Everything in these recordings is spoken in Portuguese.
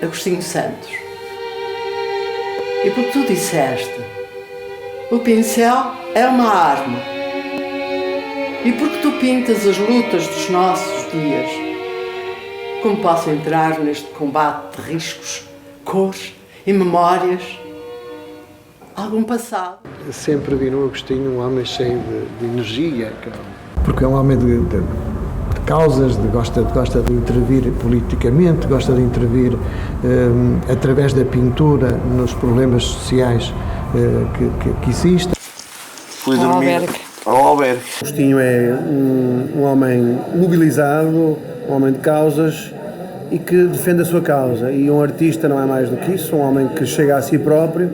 Agostinho Santos. E porque tu disseste, o pincel é uma arma. E porque tu pintas as lutas dos nossos dias, como posso entrar neste combate de riscos, cores e memórias, algum passado? Eu sempre vi no Agostinho um homem cheio de energia, porque é um homem de causas, gosta de intervir politicamente, gosta de intervir através da pintura nos problemas sociais que existem. Fui dormir ao albergue. Agostinho é um homem mobilizado, um homem de causas e que defende a sua causa. E um artista não é mais do que isso, um homem que chega a si próprio,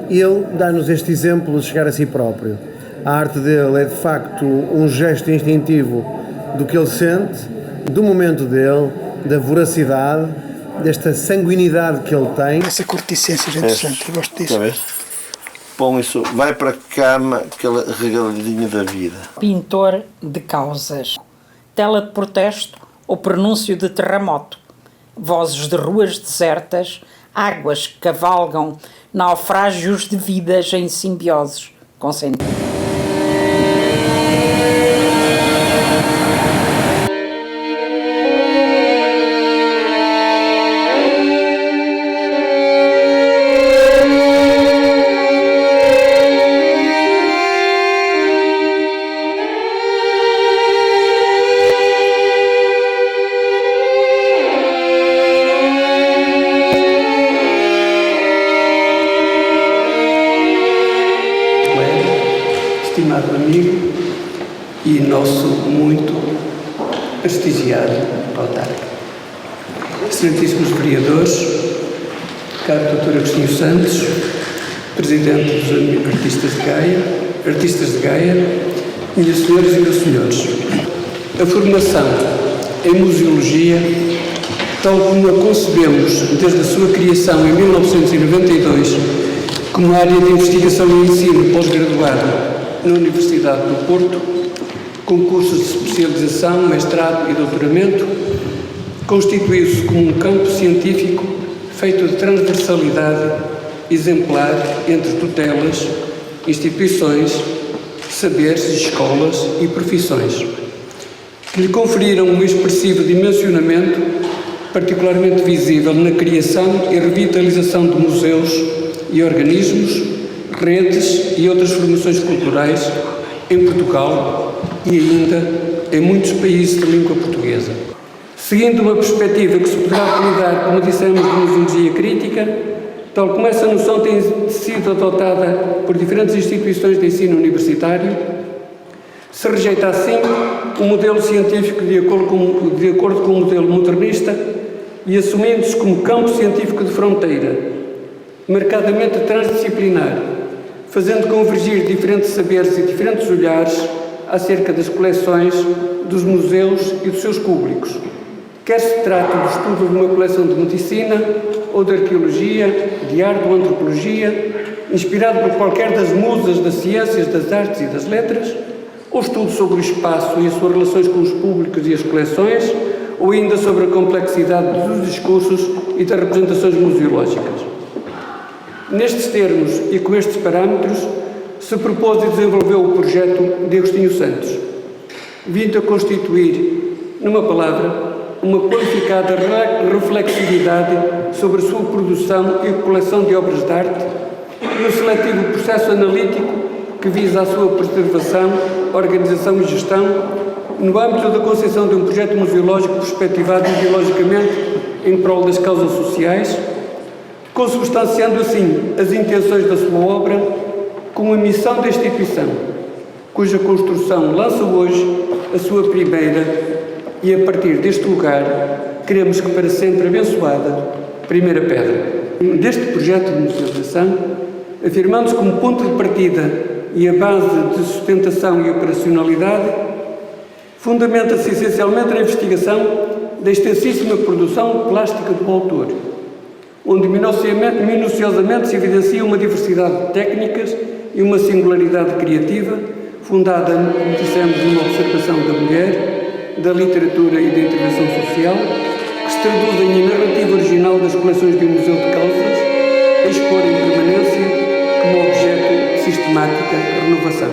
e ele dá-nos este exemplo de chegar a si próprio. A arte dele é de facto um gesto instintivo do que ele sente, do momento dele, da voracidade, desta sanguinidade que ele tem. Essa corticência é interessante, eu gosto disso. Bom, isso vai para a cama, aquela regaladinha da vida. Pintor de causas, tela de protesto ou pronúncio de terremoto, vozes de ruas desertas, águas que cavalgam, naufrágios de vidas em simbioses com sentido. Estimado amigo e nosso muito prestigiado autarca. Excelentíssimos vereadores, caro Dr. Agostinho Santos, Presidente dos Artistas de Gaia, minhas senhoras e meus senhores, a formação em museologia, tal como a concebemos desde a sua criação em 1992, como área de investigação e ensino pós-graduado na Universidade do Porto, com cursos de especialização, mestrado e doutoramento, constituiu-se como um campo científico feito de transversalidade exemplar entre tutelas, instituições, saberes, escolas e profissões, que lhe conferiram um expressivo dimensionamento particularmente visível na criação e revitalização de museus e organismos, redes e outras formações culturais em Portugal e ainda em muitos países de língua portuguesa. Seguindo uma perspectiva que se poderá apelidar, como dissemos, de museologia crítica, tal como essa noção tem sido adotada por diferentes instituições de ensino universitário, se rejeita assim o modelo científico de acordo com o modelo modernista e assumindo-se como campo científico de fronteira, marcadamente transdisciplinar, fazendo convergir diferentes saberes e diferentes olhares acerca das coleções, dos museus e dos seus públicos, quer se trate do estudo de uma coleção de medicina ou de arqueologia, de arte ou antropologia, inspirado por qualquer das musas das ciências, das artes e das letras, ou estudo sobre o espaço e as suas relações com os públicos e as coleções, ou ainda sobre a complexidade dos discursos e das representações museológicas. Nestes termos e com estes parâmetros, se propôs e desenvolveu o projeto de Agostinho Santos, vindo a constituir Numa palavra, uma qualificada reflexividade sobre a sua produção e coleção de obras de arte e um seletivo processo analítico que visa a sua preservação, organização e gestão no âmbito da concepção de um projeto museológico perspectivado ideologicamente em prol das causas sociais, consubstanciando assim as intenções da sua obra com a missão da instituição, cuja construção lança hoje a sua primeira e, a partir deste lugar, queremos que para sempre abençoada primeira pedra. Deste projeto de musealização, afirmando-se como ponto de partida e a base de sustentação e operacionalidade, fundamenta-se essencialmente na investigação da extensíssima produção plástica do autor, onde minuciosamente se evidencia uma diversidade de técnicas e uma singularidade criativa, fundada, como dissemos, numa observação da mulher, da literatura e da intervenção social, que se traduzem em narrativa original das coleções de um museu de causas, a expor em permanência como objeto de sistemática renovação.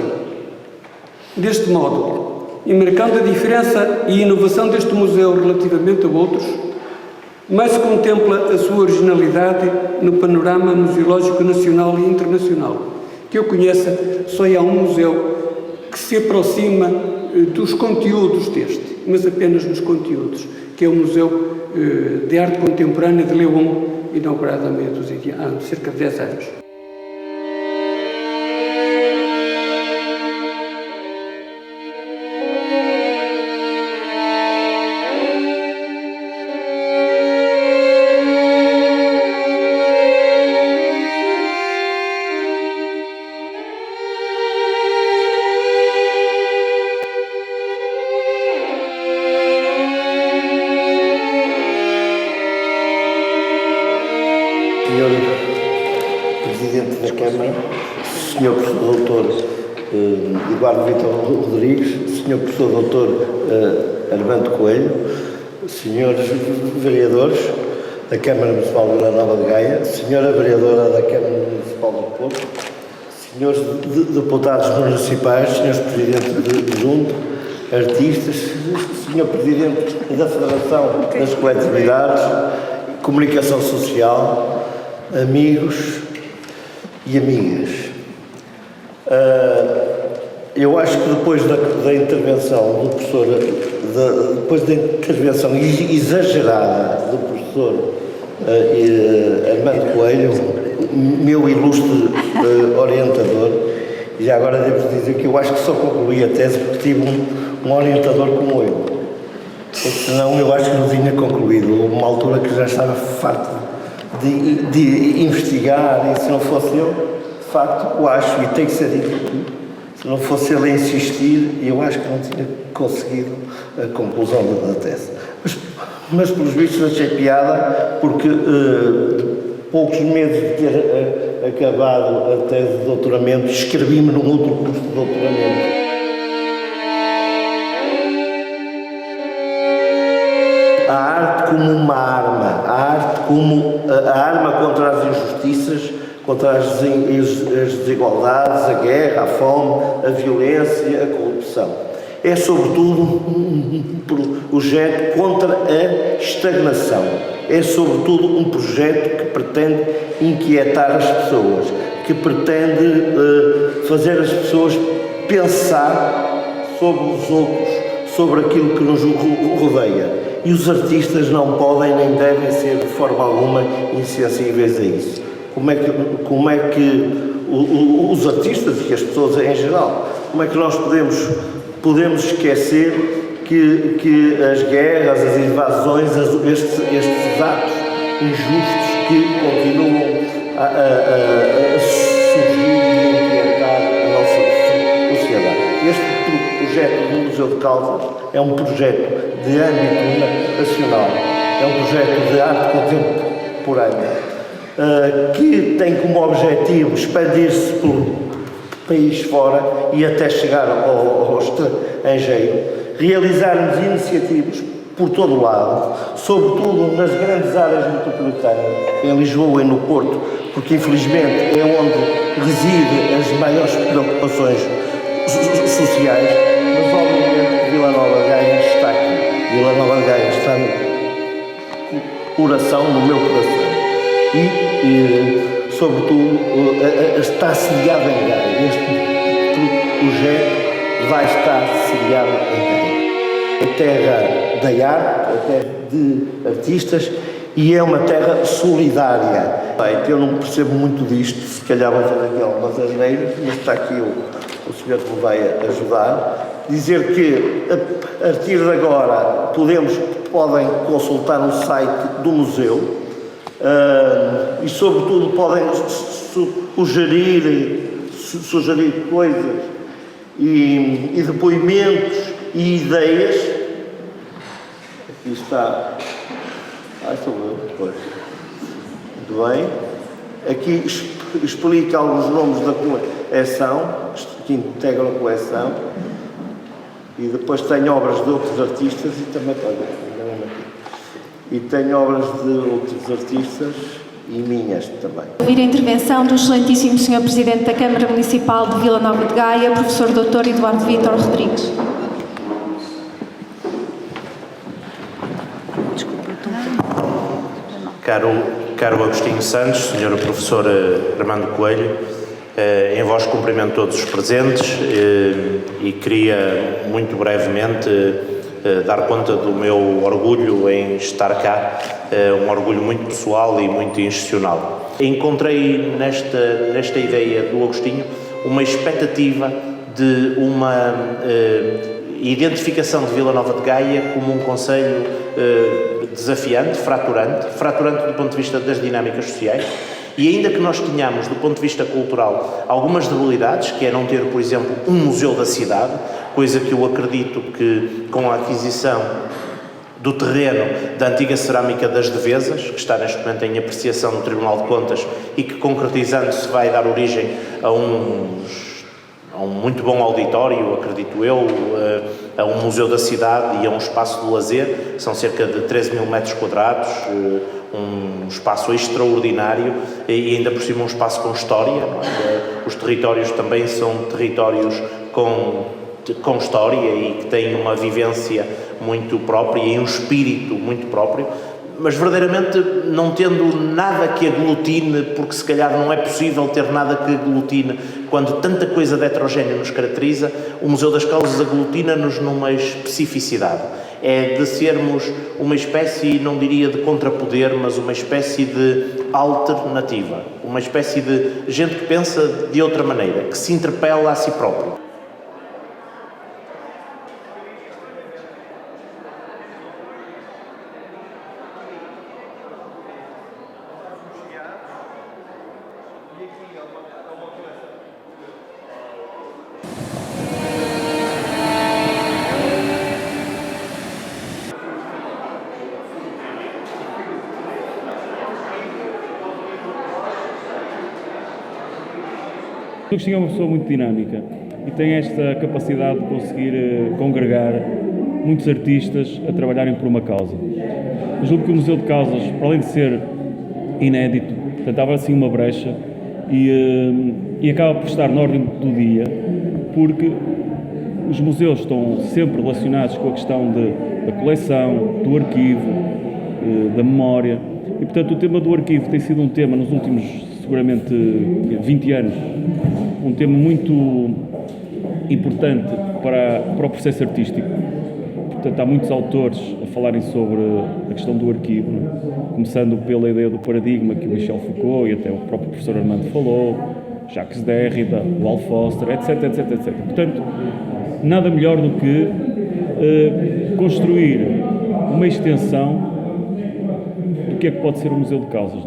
Deste modo, e marcando a diferença e inovação deste museu relativamente a outros, mais se contempla a sua originalidade no panorama museológico nacional e internacional. Que eu conheça, só há um museu que se aproxima dos conteúdos deste, mas apenas nos conteúdos, que é o Museu de Arte Contemporânea de León, inaugurado há cerca de 10 anos. Senhor Presidente da Câmara, Senhor Professor Doutor Eduardo Vitor Rodrigues, Senhor Professor Doutor Armando Coelho, Senhores Vereadores da Câmara Municipal de Vila Nova de Gaia, Senhora Vereadora da Câmara Municipal do Porto, Senhores Deputados Municipais, Senhores Presidentes de Junta, artistas, Senhor Presidente da Federação das Coletividades, Comunicação Social, amigos e amigas. Eu acho que depois da intervenção do professor, depois da intervenção exagerada do professor Armando Coelho, meu ilustre orientador, e já agora devo dizer que eu acho que só concluí a tese porque tive um orientador como eu. Senão eu acho que não tinha concluído. Houve uma altura que já estava farto de investigar, e se não fosse eu, de facto, eu acho, e tem que ser dito aqui, se não fosse ele a insistir, eu acho que não tinha conseguido a conclusão da tese. Mas pelos vistos achei piada, porque poucos meses de ter acabado a tese de doutoramento, inscrevi-me num outro curso de doutoramento. A arte como uma arma, a arte como a arma contra as injustiças, contra as desigualdades, a guerra, a fome, a violência, a corrupção. É, sobretudo, um projeto contra a estagnação. É, sobretudo, um projeto que pretende inquietar as pessoas, que pretende fazer as pessoas pensar sobre os outros, sobre aquilo que nos rodeia. E os artistas não podem nem devem ser de forma alguma insensíveis a isso. Como é que os artistas e as pessoas em geral, como é que nós podemos esquecer que as guerras, as invasões, estes atos injustos que continuam a surgir e a inquietar a nossa sociedade? Este projeto do Museu de Caldas é um projeto de âmbito nacional, é um projeto de arte contemporânea que tem como objetivo expandir-se pelo país fora e até chegar ao estrangeiro, realizarmos iniciativas por todo o lado, sobretudo nas grandes áreas metropolitanas, em Lisboa e no Porto, porque infelizmente é onde residem as maiores preocupações sociais, mas obviamente Vila Nova de Gaia está aqui. Vila Nova de Gaia está no coração, no meu coração. E sobretudo, está sediado em Gaia. Este projeto vai estar sediado em Gaia. É terra da arte, é terra de artistas e é uma terra solidária. Eu não percebo muito disto, se calhar vou fazer aqui algumas asneiras, mas está aqui o senhor que me vai ajudar. Dizer que, a partir de agora, podem consultar o site do museu e, sobretudo, podem sugerir coisas e depoimentos e ideias. Aqui está. Sou eu, depois. Muito bem. Aqui explica alguns nomes da coleção, que integram a coleção. E depois tem obras de outros artistas e também, e tem obras de outros artistas e minhas também. Ouvir a intervenção do excelentíssimo Sr. Presidente da Câmara Municipal de Vila Nova de Gaia, Professor Dr. Eduardo Vítor Rodrigues. Caro Agostinho Santos, Sr. Professor Armando Coelho, em voz cumprimento todos os presentes e queria muito brevemente dar conta do meu orgulho em estar cá, um orgulho muito pessoal e muito institucional. Encontrei nesta ideia do Agostinho uma expectativa de uma identificação de Vila Nova de Gaia como um concelho desafiante, fraturante do ponto de vista das dinâmicas sociais. E ainda que nós tenhamos, do ponto de vista cultural, algumas debilidades, que é não ter, por exemplo, um museu da cidade, coisa que eu acredito que com a aquisição do terreno da antiga cerâmica das Devesas, que está neste momento em apreciação no Tribunal de Contas e que, concretizando-se, vai dar origem a um muito bom auditório, acredito eu, a um museu da cidade e a um espaço de lazer, são cerca de 13 mil metros quadrados, um espaço extraordinário e ainda por cima um espaço com história, não é? Os territórios também são territórios com história e que têm uma vivência muito própria e um espírito muito próprio, mas verdadeiramente não tendo nada que aglutine, porque se calhar não é possível ter nada que aglutine quando tanta coisa de heterogéneo nos caracteriza. O Museu das Causas aglutina-nos numa especificidade. É de sermos uma espécie, não diria de contrapoder, mas uma espécie de alternativa, uma espécie de gente que pensa de outra maneira, que se interpela a si próprio. O Agostinho é uma pessoa muito dinâmica e tem esta capacidade de conseguir congregar muitos artistas a trabalharem por uma causa. Eu julgo que o Museu de Causas, para além de ser inédito, tentava assim uma brecha e acaba por estar na ordem do dia, porque os museus estão sempre relacionados com a questão da coleção, do arquivo, da memória, e portanto o tema do arquivo tem sido um tema nos últimos, seguramente, 20 anos, um tema muito importante para o processo artístico. Portanto, há muitos autores a falarem sobre a questão do arquivo, não é? Começando pela ideia do paradigma que o Michel Foucault e até o próprio professor Armando falou, Jacques Derrida, o Al Foster, etc, etc, etc. Portanto, nada melhor do que construir uma extensão do que é que pode ser o Museu de Causas.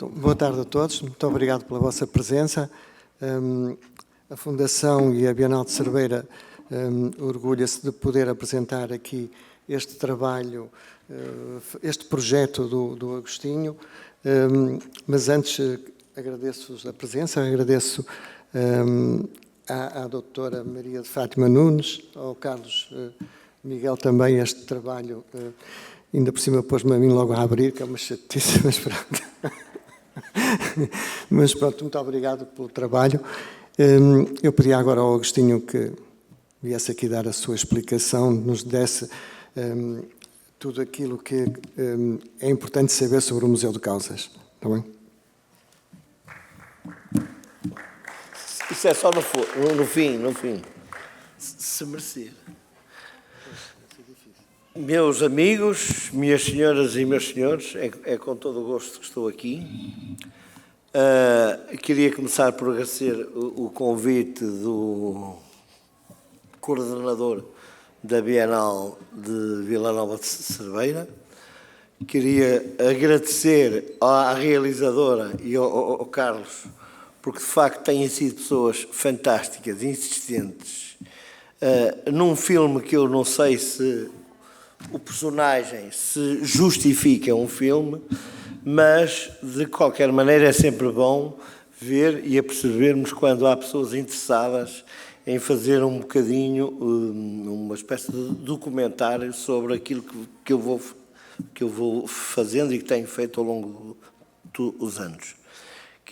Então, boa tarde a todos, muito obrigado pela vossa presença. A Fundação e a Bienal de Cerveira orgulha-se de poder apresentar aqui este trabalho, este projeto do Agostinho, mas antes agradeço-vos a presença, agradeço à doutora Maria de Fátima Nunes, ao Carlos Miguel também este trabalho, ainda por cima pôs-me a mim logo a abrir, que é uma chatice, mas pronto. Mas pronto, muito obrigado pelo trabalho. Eu pedi agora ao Agostinho que viesse aqui dar a sua explicação, nos desse tudo aquilo que é importante saber sobre o Museu de Causas. Está bem? Isso é só no fim. Se merecer. Meus amigos, minhas senhoras e meus senhores, é com todo o gosto que estou aqui. Queria começar por agradecer o convite do coordenador da Bienal de Vila Nova de Cerveira. Queria agradecer à realizadora e ao Carlos, porque de facto têm sido pessoas fantásticas, insistentes, num filme que eu não sei se o personagem se justifica um filme, mas de qualquer maneira é sempre bom ver e apercebermos quando há pessoas interessadas em fazer um bocadinho, uma espécie de documentário sobre aquilo que eu vou fazendo e que tenho feito ao longo dos anos.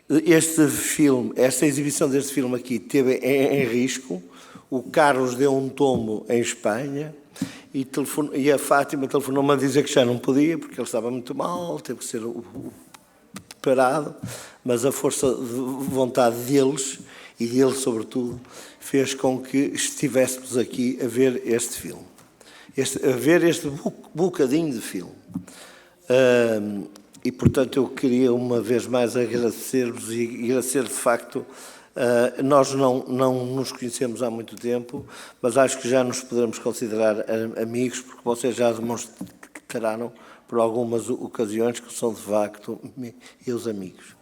Este filme, esta exibição deste filme aqui teve em risco. O Carlos deu um tombo em Espanha e a Fátima telefonou-me a dizer que já não podia, porque ele estava muito mal, teve que ser parado, mas a força de vontade deles, e dele sobretudo, fez com que estivéssemos aqui a ver este filme, a ver este bocadinho de filme. E, portanto, eu queria uma vez mais agradecer-vos e agradecer de facto. Nós não nos conhecemos há muito tempo, mas acho que já nos podemos considerar amigos, porque vocês já demonstraram por algumas ocasiões que são de facto meus amigos.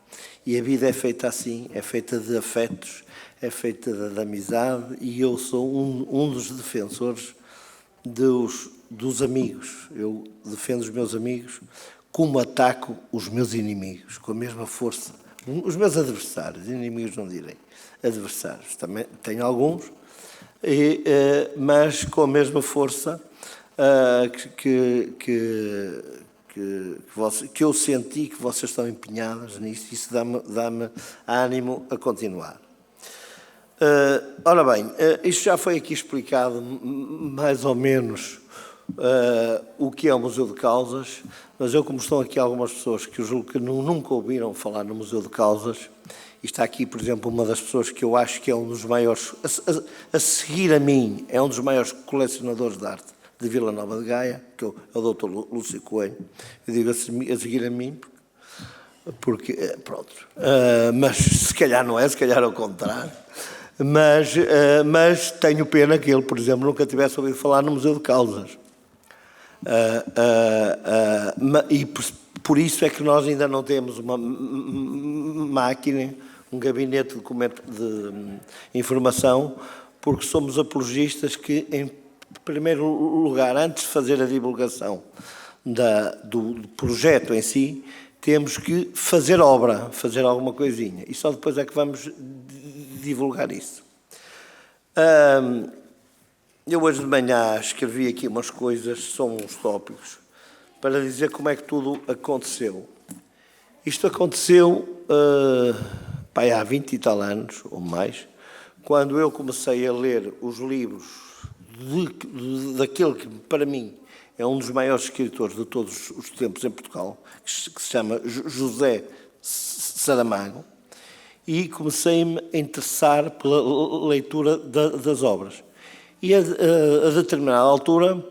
E a vida é feita assim, é feita de afetos, é feita de amizade, e eu sou um dos defensores dos amigos. Eu defendo os meus amigos como ataco os meus inimigos, com a mesma força. Os meus adversários, inimigos não direi, adversários, também tenho alguns, mas com a mesma força que eu senti que vocês estão empenhadas nisso, isso dá-me ânimo a continuar. Ora bem, isto já foi aqui explicado mais ou menos o que é o Museu de Causas, mas eu, como estão aqui algumas pessoas que eu julgo que nunca ouviram falar no Museu de Causas, e está aqui, por exemplo, uma das pessoas que eu acho que é um dos maiores, a seguir a mim, é um dos maiores colecionadores de arte de Vila Nova de Gaia, que é o Dr. Lúcio Coelho. Eu digo a seguir a mim, porque pronto, mas se calhar não é, se calhar é o contrário. Mas tenho pena que ele, por exemplo, nunca tivesse ouvido falar no Museu de Causas. E por isso é que nós ainda não temos uma máquina, um gabinete de informação, porque somos apologistas que, em primeiro lugar, antes de fazer a divulgação do projeto em si, temos que fazer obra, fazer alguma coisinha, e só depois é que vamos divulgar isso. Eu hoje de manhã escrevi aqui umas coisas, são uns tópicos, para dizer como é que tudo aconteceu. Isto aconteceu há 20 e tal anos, ou mais, quando eu comecei a ler os livros daquele que, para mim, é um dos maiores escritores de todos os tempos em Portugal, que se chama José Saramago, e comecei-me a interessar pela leitura das obras. E a determinada altura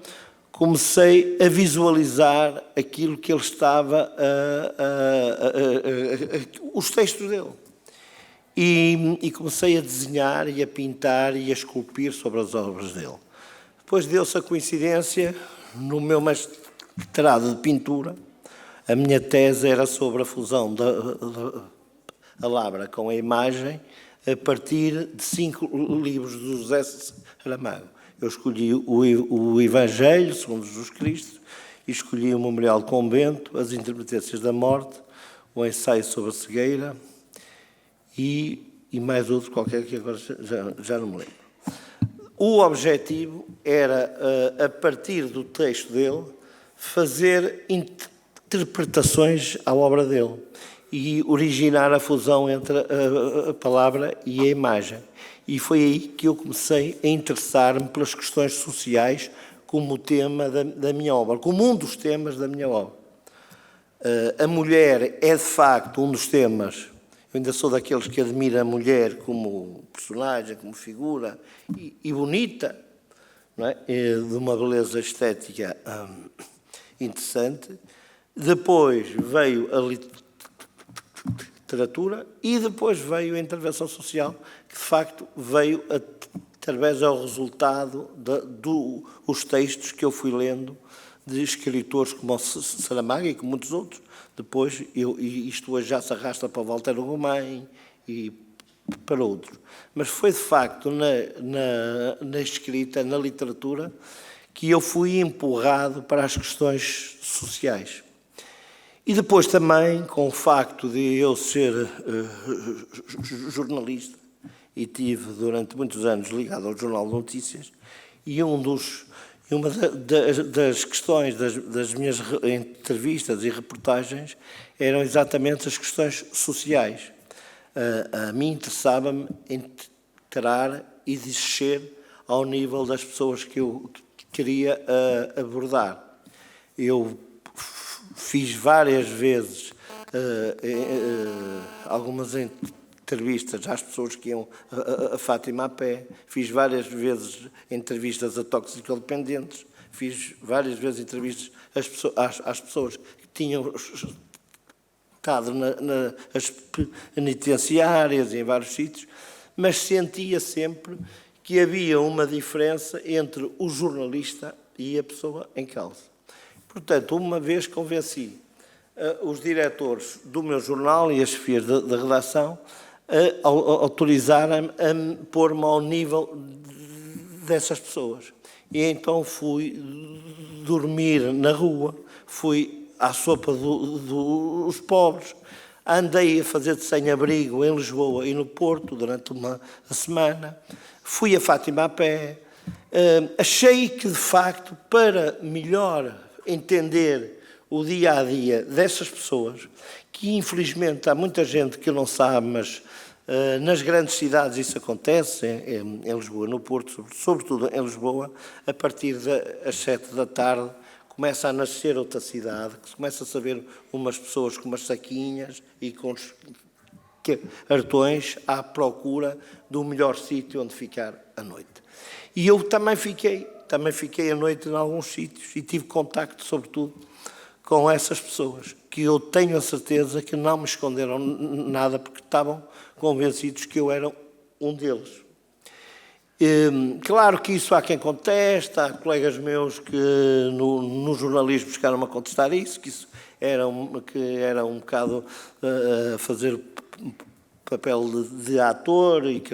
comecei a visualizar aquilo que ele estava, os textos dele. E comecei a desenhar e a pintar e a esculpir sobre as obras dele. Depois deu-se a coincidência, no meu mestrado de pintura, A minha tese era sobre a fusão da palavra com a imagem a partir de 5 livros do José Saramago. Eu escolhi o Evangelho, segundo Jesus Cristo, e escolhi o Memorial de Convento, as Intermitências da Morte, o Ensaio sobre a Cegueira e mais outro qualquer que agora já não me lembro. O objetivo era, a partir do texto dele, fazer interpretações à obra dele e originar a fusão entre a palavra e a imagem. E foi aí que eu comecei a interessar-me pelas questões sociais como tema da minha obra, como um dos temas da minha obra. A mulher é, de facto, um dos temas. Eu ainda sou daqueles que admira a mulher como personagem, como figura, e bonita, não é? De uma beleza estética interessante. Depois veio a literatura e depois veio a intervenção social, que de facto veio através do resultado dos textos que eu fui lendo de escritores como o Saramago e como muitos outros. Depois, isto hoje já se arrasta para o Walter Ugumem e para outros. Mas foi, de facto, na escrita, na literatura, que eu fui empurrado para as questões sociais. E depois também, com o facto de eu ser jornalista, e tive durante muitos anos ligado ao Jornal de Notícias, e uma das questões das minhas entrevistas e reportagens eram exatamente as questões sociais. A mim interessava-me entrar e descer ao nível das pessoas que eu queria abordar. Eu fiz várias vezes algumas entrevistas às pessoas que iam a Fátima a pé, fiz várias vezes entrevistas a toxicodependentes, fiz várias vezes entrevistas às pessoas que tinham estado nas penitenciárias e em vários sítios, mas sentia sempre que havia uma diferença entre o jornalista e a pessoa em causa. Portanto, uma vez convenci os diretores do meu jornal e as chefias da redação a autorizarem-me a pôr-me ao nível dessas pessoas. E então fui dormir na rua, fui à sopa dos pobres, andei a fazer de sem-abrigo em Lisboa e no Porto durante uma semana, fui a Fátima a pé. Achei que, de facto, para melhor entender o dia-a-dia dessas pessoas, que infelizmente há muita gente que não sabe, mas nas grandes cidades isso acontece, em Lisboa, no Porto, sobretudo em Lisboa, a partir das 7 da tarde, começa a nascer outra cidade, que se começa a saber umas pessoas com umas saquinhas e com cartões à procura do melhor sítio onde ficar a noite. E eu também fiquei a noite em alguns sítios e tive contacto, sobretudo, com essas pessoas, que eu tenho a certeza que não me esconderam nada, porque estavam convencidos que eu era um deles. Claro que isso há quem contesta, há colegas meus que no jornalismo chegaram a contestar isso, que isso era um bocado a fazer papel de ator e que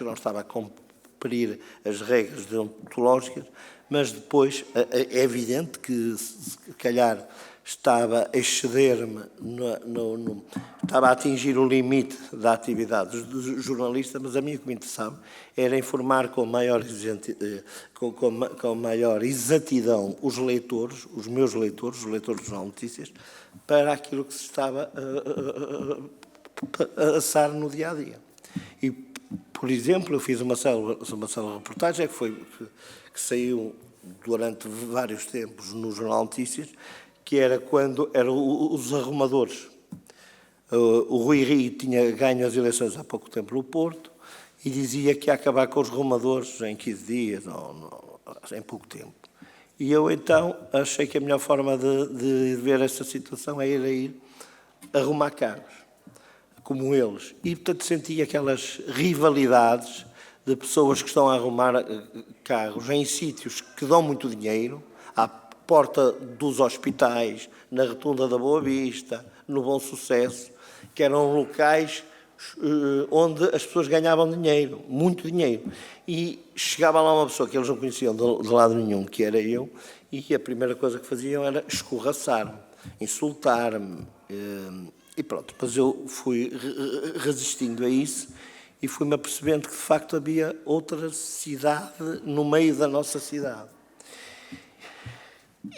não estava a cumprir as regras deontológicas, mas depois é evidente que se calhar estava a exceder-me, estava a atingir o limite da atividade do jornalista, mas a mim o que me interessava era informar com maior exatidão os leitores, os meus leitores, os leitores do Jornal de Notícias, para aquilo que se estava a passar no dia-a-dia. E, por exemplo, eu fiz uma célula reportagem que saiu durante vários tempos no Jornal de Notícias, que era quando eram os arrumadores. O Rui Rio tinha ganho as eleições há pouco tempo no Porto e dizia que ia acabar com os arrumadores em 15 dias, em pouco tempo. E eu então achei que a melhor forma de ver esta situação é ir arrumar carros, como eles. E, portanto, senti aquelas rivalidades de pessoas que estão a arrumar carros em sítios que dão muito dinheiro, porta dos hospitais, na Rotunda da Boa Vista, no Bom Sucesso, que eram locais onde as pessoas ganhavam dinheiro, muito dinheiro. E chegava lá uma pessoa que eles não conheciam de lado nenhum, que era eu, e a primeira coisa que faziam era escorraçar-me, insultar-me. E pronto, depois eu fui resistindo a isso e fui-me apercebendo que de facto havia outra cidade no meio da nossa cidade.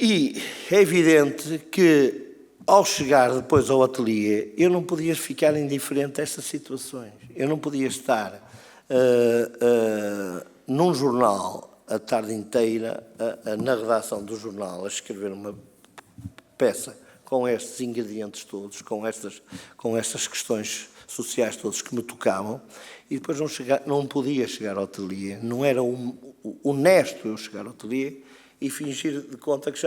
E é evidente que ao chegar depois ao ateliê, eu não podia ficar indiferente a estas situações. Eu não podia estar num jornal a tarde inteira, na redação do jornal, a escrever uma peça com estes ingredientes todos, com estas questões sociais todas que me tocavam, e depois não podia chegar ao ateliê. Não era honesto eu chegar ao ateliê e fingir de conta que,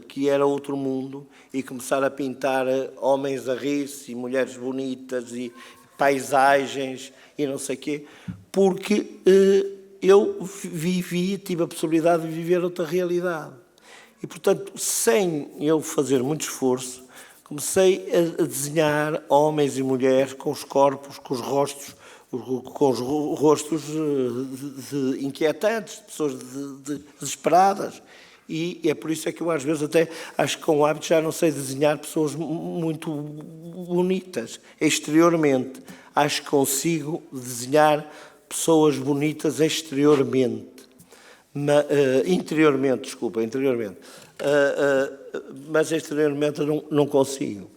que era outro mundo e começar a pintar homens a rir-se e mulheres bonitas e paisagens e não sei o quê, porque eu tive a possibilidade de viver outra realidade. E, portanto, sem eu fazer muito esforço, comecei a desenhar homens e mulheres com os corpos, com os rostos inquietantes, de pessoas desesperadas. E é por isso é que eu às vezes até acho que com o hábito já não sei desenhar pessoas muito bonitas exteriormente. Acho que consigo desenhar pessoas bonitas exteriormente. Interiormente. Mas exteriormente não consigo.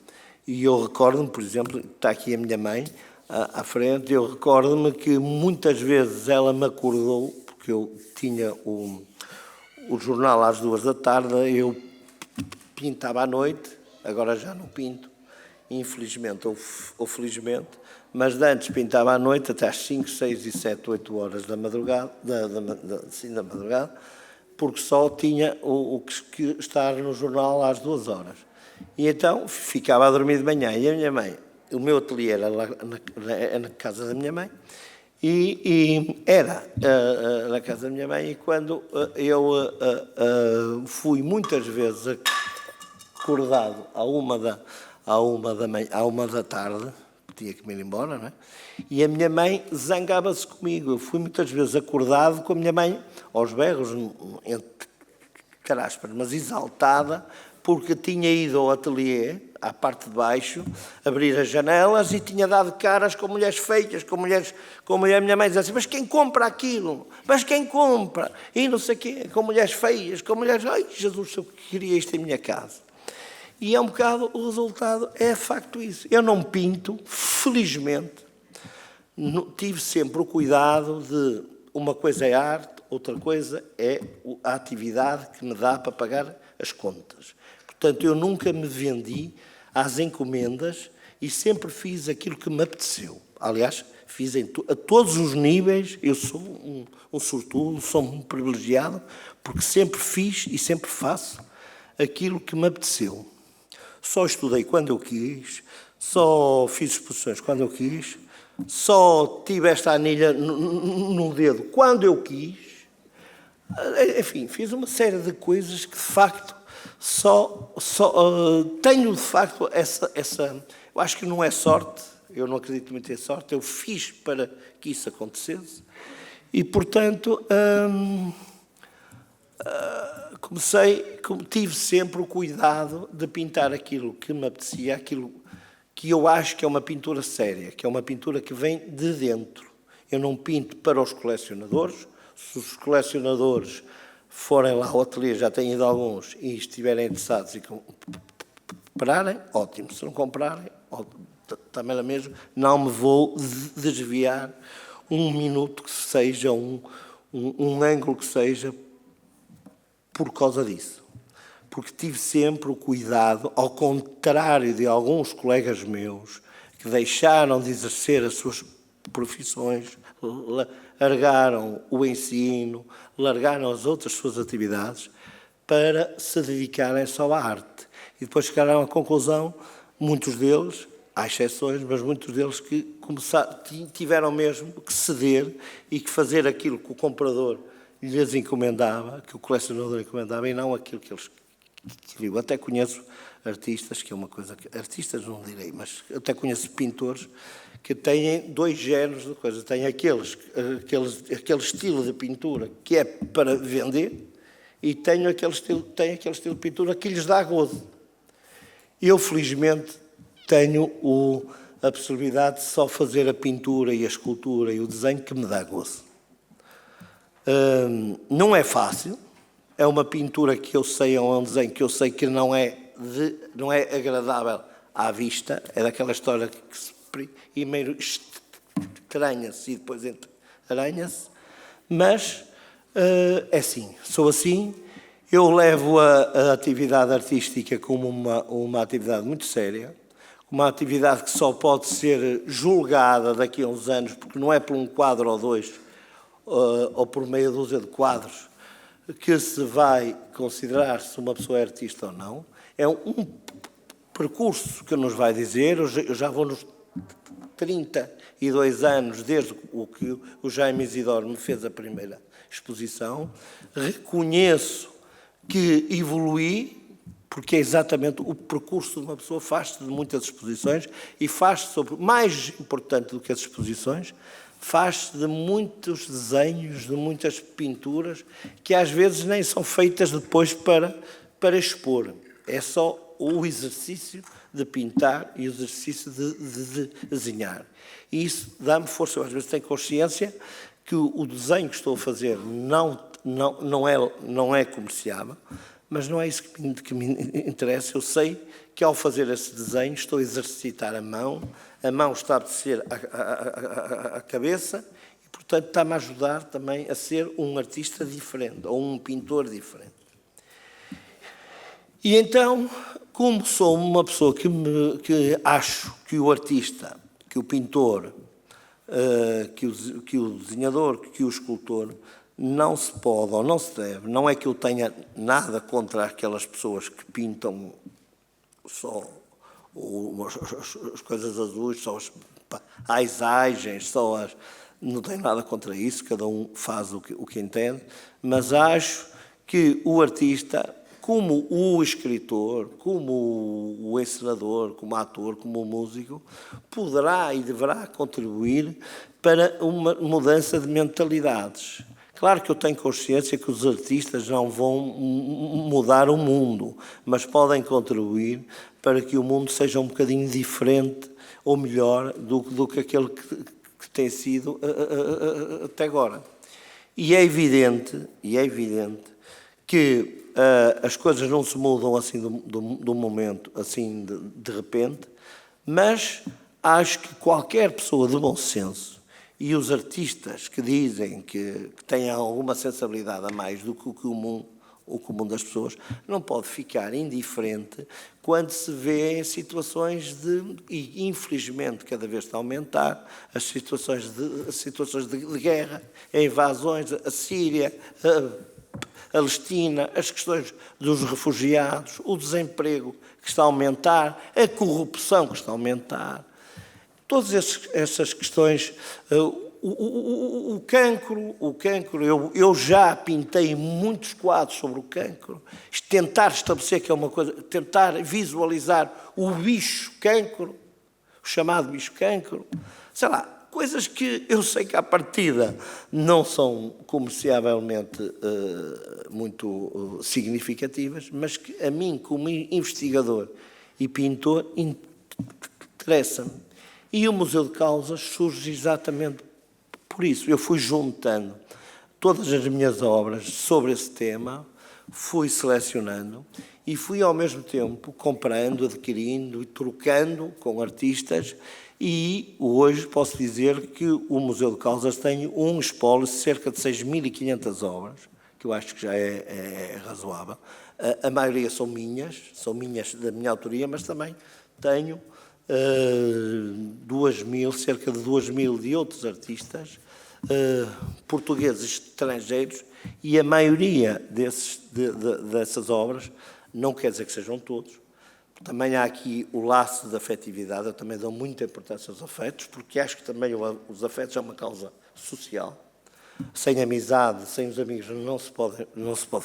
E eu recordo-me, por exemplo, está aqui a minha mãe à frente, eu recordo-me que muitas vezes ela me acordou, porque eu tinha o jornal às 2 da tarde, eu pintava à noite, agora já não pinto, infelizmente ou felizmente, mas antes pintava à noite até às 5, 6 e 7, 8 horas da madrugada, da madrugada, porque só tinha o que estar no jornal às 2 horas. E então ficava a dormir de manhã, e a minha mãe, o meu ateliê era lá na casa da minha mãe, e era na casa da minha mãe, e quando eu fui muitas vezes acordado à uma da tarde, tinha que me ir embora, não é? E a minha mãe zangava-se comigo. Eu fui muitas vezes acordado com a minha mãe, aos berros, entre aspas, mas exaltada, porque tinha ido ao ateliê, à parte de baixo, abrir as janelas e tinha dado caras com mulheres feias, como a minha mãe dizia assim, mas quem compra aquilo? Mas quem compra? E não sei o quê, com mulheres feias, com mulheres... Ai, Jesus, eu queria isto em minha casa. E é um bocado, o resultado é de facto isso. Eu não pinto, felizmente, tive sempre o cuidado de uma coisa é arte, outra coisa é a atividade que me dá para pagar as contas. Portanto, eu nunca me vendi às encomendas e sempre fiz aquilo que me apeteceu. Aliás, fiz a todos os níveis. Eu sou um sortudo, sou um privilegiado, porque sempre fiz e sempre faço aquilo que me apeteceu. Só estudei quando eu quis, só fiz exposições quando eu quis, só tive esta anilha no dedo quando eu quis. Enfim, fiz uma série de coisas que, de facto, tenho, de facto, essa... Eu acho que não é sorte, eu não acredito muito em sorte, eu fiz para que isso acontecesse e, portanto... tive sempre o cuidado de pintar aquilo que me apetecia, aquilo que eu acho que é uma pintura séria, que é uma pintura que vem de dentro. Eu não pinto para os colecionadores. Se os colecionadores forem lá ao ateliê, já têm ido alguns, e estiverem interessados e comprarem, ótimo. Se não comprarem, também é mesmo, não me vou desviar um minuto que seja, um ângulo que seja, por causa disso. Porque tive sempre o cuidado, ao contrário de alguns colegas meus, que deixaram de exercer as suas profissões, largaram o ensino, largaram as outras suas atividades, para se dedicarem só à arte. E depois chegaram à conclusão, muitos deles, há exceções, mas muitos deles que tiveram mesmo que ceder e que fazer aquilo que o comprador lhes encomendava, que o colecionador encomendava, e não aquilo que eles queriam. Até conheço artistas, que é uma coisa que... Artistas não direi, mas até conheço pintores que têm dois géneros de coisas. Têm aquele estilo de pintura que é para vender e têm aquele estilo de pintura que lhes dá gozo. Eu, felizmente, tenho a possibilidade de só fazer a pintura e a escultura e o desenho que me dá gozo. Não é fácil, é uma pintura que eu sei, é um desenho que eu sei que não é agradável à vista, é daquela história que se primeiro estranha-se e depois aranha-se, mas é assim, sou assim. Eu levo a atividade artística como uma atividade muito séria, uma atividade que só pode ser julgada daqui a uns anos, porque não é por um quadro ou dois, ou por meia dúzia de quadros, que se vai considerar se uma pessoa é artista ou não. É um percurso que nos vai dizer, eu já vou nos 32 anos desde o que o Jaime Isidoro me fez a primeira exposição, reconheço que evoluí, porque é exatamente o percurso de uma pessoa, faz-se de muitas exposições e faz-se sobre, mais importante do que as exposições, faz-se de muitos desenhos, de muitas pinturas, que às vezes nem são feitas depois para expor. É só o exercício de pintar e o exercício de desenhar. E isso dá-me força. Eu às vezes tenho consciência que o desenho que estou a fazer não é comerciável, mas não é isso que me interessa. Eu sei que ao fazer esse desenho estou a exercitar a mão está a apetecer a cabeça e, portanto, está-me a ajudar também a ser um artista diferente ou um pintor diferente. E então, como sou uma pessoa que acho que o artista, que o pintor, que o desenhador, que o escultor, não se pode ou não se deve, não é que eu tenha nada contra aquelas pessoas que pintam só as coisas azuis, só as paisagens, não tenho nada contra isso, cada um faz o que entende, mas acho que o artista, como o escritor, como o encenador, como o ator, como o músico, poderá e deverá contribuir para uma mudança de mentalidades. Claro que eu tenho consciência que os artistas não vão mudar o mundo, mas podem contribuir para que o mundo seja um bocadinho diferente ou melhor do que aquele que tem sido até agora. E é evidente que as coisas não se mudam assim de um momento, assim de repente, mas acho que qualquer pessoa de bom senso, e os artistas que dizem que têm alguma sensibilidade a mais do que o comum das pessoas, não pode ficar indiferente quando se vê situações e infelizmente cada vez está a aumentar, as situações de guerra, as invasões, a Síria, a Palestina, as questões dos refugiados, o desemprego que está a aumentar, a corrupção que está a aumentar. Todas essas questões, o cancro, eu já pintei muitos quadros sobre o cancro, tentar estabelecer que é uma coisa, tentar visualizar o bicho cancro, o chamado bicho cancro, sei lá, coisas que eu sei que à partida não são comerciavelmente muito significativas, mas que a mim, como investigador e pintor, interessa-me. E o Museu de Causas surge exatamente por isso. Eu fui juntando todas as minhas obras sobre esse tema, fui selecionando e fui ao mesmo tempo comprando, adquirindo e trocando com artistas, e hoje posso dizer que o Museu de Causas tem um espólio de cerca de 6.500 obras, que eu acho que já é razoável. A maioria são minhas da minha autoria, mas também tenho cerca de 2.000 de outros artistas, portugueses estrangeiros, e a maioria dessas obras, não quer dizer que sejam todos, também há aqui o laço da afetividade. Eu também dou muita importância aos afetos, porque acho que também os afetos é uma causa social. Sem amizade, sem os amigos, não se pode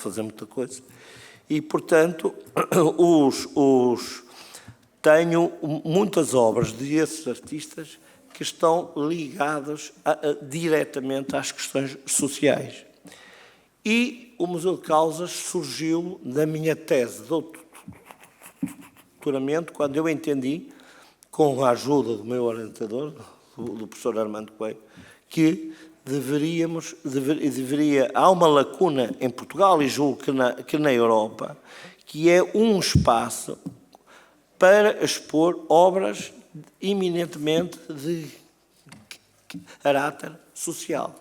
fazer muita coisa. E, portanto, tenho muitas obras desses artistas que estão ligados diretamente às questões sociais. E o Museu de Causas surgiu da minha tese de doutoramento, quando eu entendi, com a ajuda do meu orientador, do professor Armando Coelho, que há uma lacuna em Portugal e julgo que na Europa, que é um espaço para expor obras eminentemente de caráter social.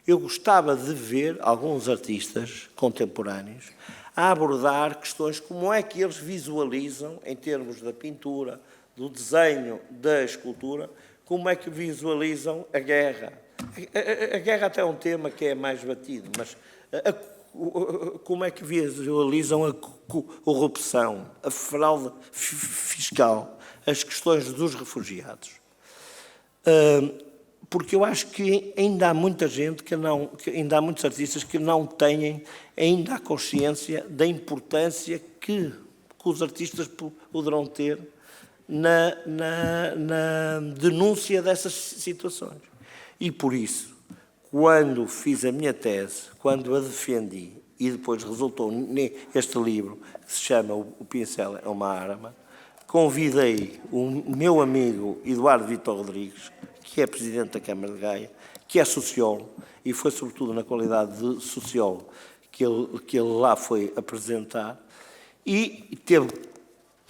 Eu gostava de ver alguns artistas contemporâneos a abordar questões como é que eles visualizam, em termos da pintura, do desenho, da escultura, como é que visualizam a guerra. A guerra até é um tema que é mais batido, mas como é que visualizam a corrupção, a fraude fiscal, as questões dos refugiados. Porque eu acho que ainda há muita gente ainda há muitos artistas que não têm ainda a consciência da importância que os artistas poderão ter na denúncia dessas situações. E por isso, quando fiz a minha tese, quando a defendi, e depois resultou neste livro, que se chama O Pincel é uma Arma, convidei o meu amigo Eduardo Vítor Rodrigues, que é presidente da Câmara de Gaia, que é sociólogo, e foi sobretudo na qualidade de sociólogo que ele lá foi apresentar, e teve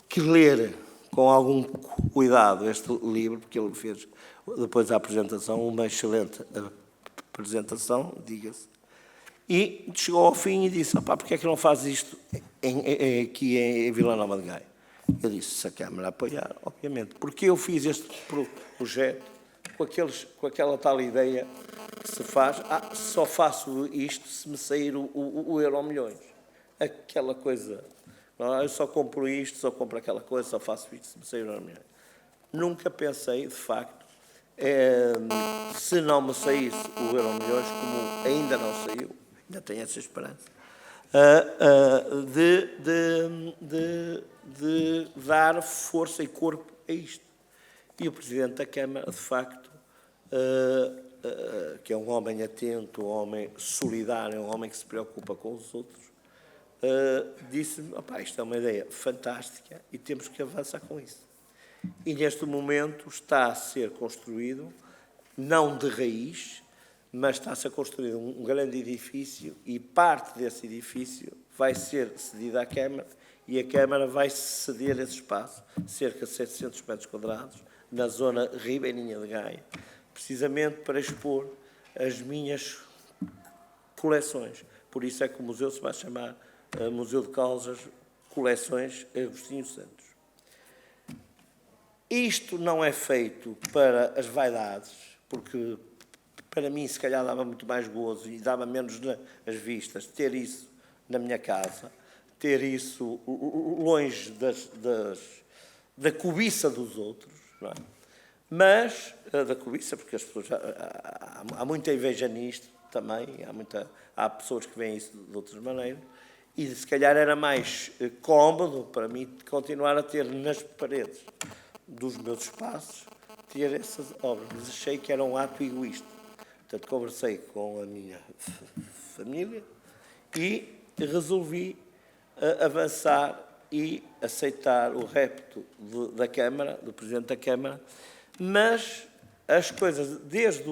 que ler com algum cuidado este livro, porque ele fez, depois da apresentação, uma excelente apresentação, diga-se, e chegou ao fim e disse: porque é que não faz isto aqui em Vila Nova de Gaia? Eu disse: se a Câmara apoiar, obviamente, porque eu fiz este projeto com aquela tal ideia que se faz, só faço isto se me sair o Euromilhões. Aquela coisa, não, eu só compro isto, só compro aquela coisa, só faço isto se me sair o Euromilhões. Nunca pensei, de facto, se não me saísse o Euromilhões, como ainda não saiu, ainda tenho essa esperança, de dar força e corpo a isto. E o Presidente da Câmara, de facto, que é um homem atento, um homem solidário, um homem que se preocupa com os outros, disse-me: isto é uma ideia fantástica e temos que avançar com isso. E neste momento está a ser construído, não de raiz, mas está a ser construído um grande edifício, e parte desse edifício vai ser cedida à Câmara, e a Câmara vai ceder esse espaço, cerca de 700 metros quadrados, na zona ribeirinha de Gaia, precisamente para expor as minhas coleções. Por isso é que o museu se vai chamar Museu de Causas, Coleções Agostinho Santos. Isto não é feito para as vaidades, porque para mim se calhar dava muito mais gozo e dava menos nas vistas ter isso na minha casa, ter isso longe da cobiça dos outros, não é? Mas, da cobiça, porque as pessoas, há muita inveja nisto também, há pessoas que veem isso de outras maneiras, e se calhar era mais cómodo para mim continuar a ter nas paredes dos meus espaços, ter essas obras, mas achei que era um ato egoísta. Portanto, conversei com a minha família e resolvi avançar e aceitar o repto da Câmara, do Presidente da Câmara, mas as coisas, desde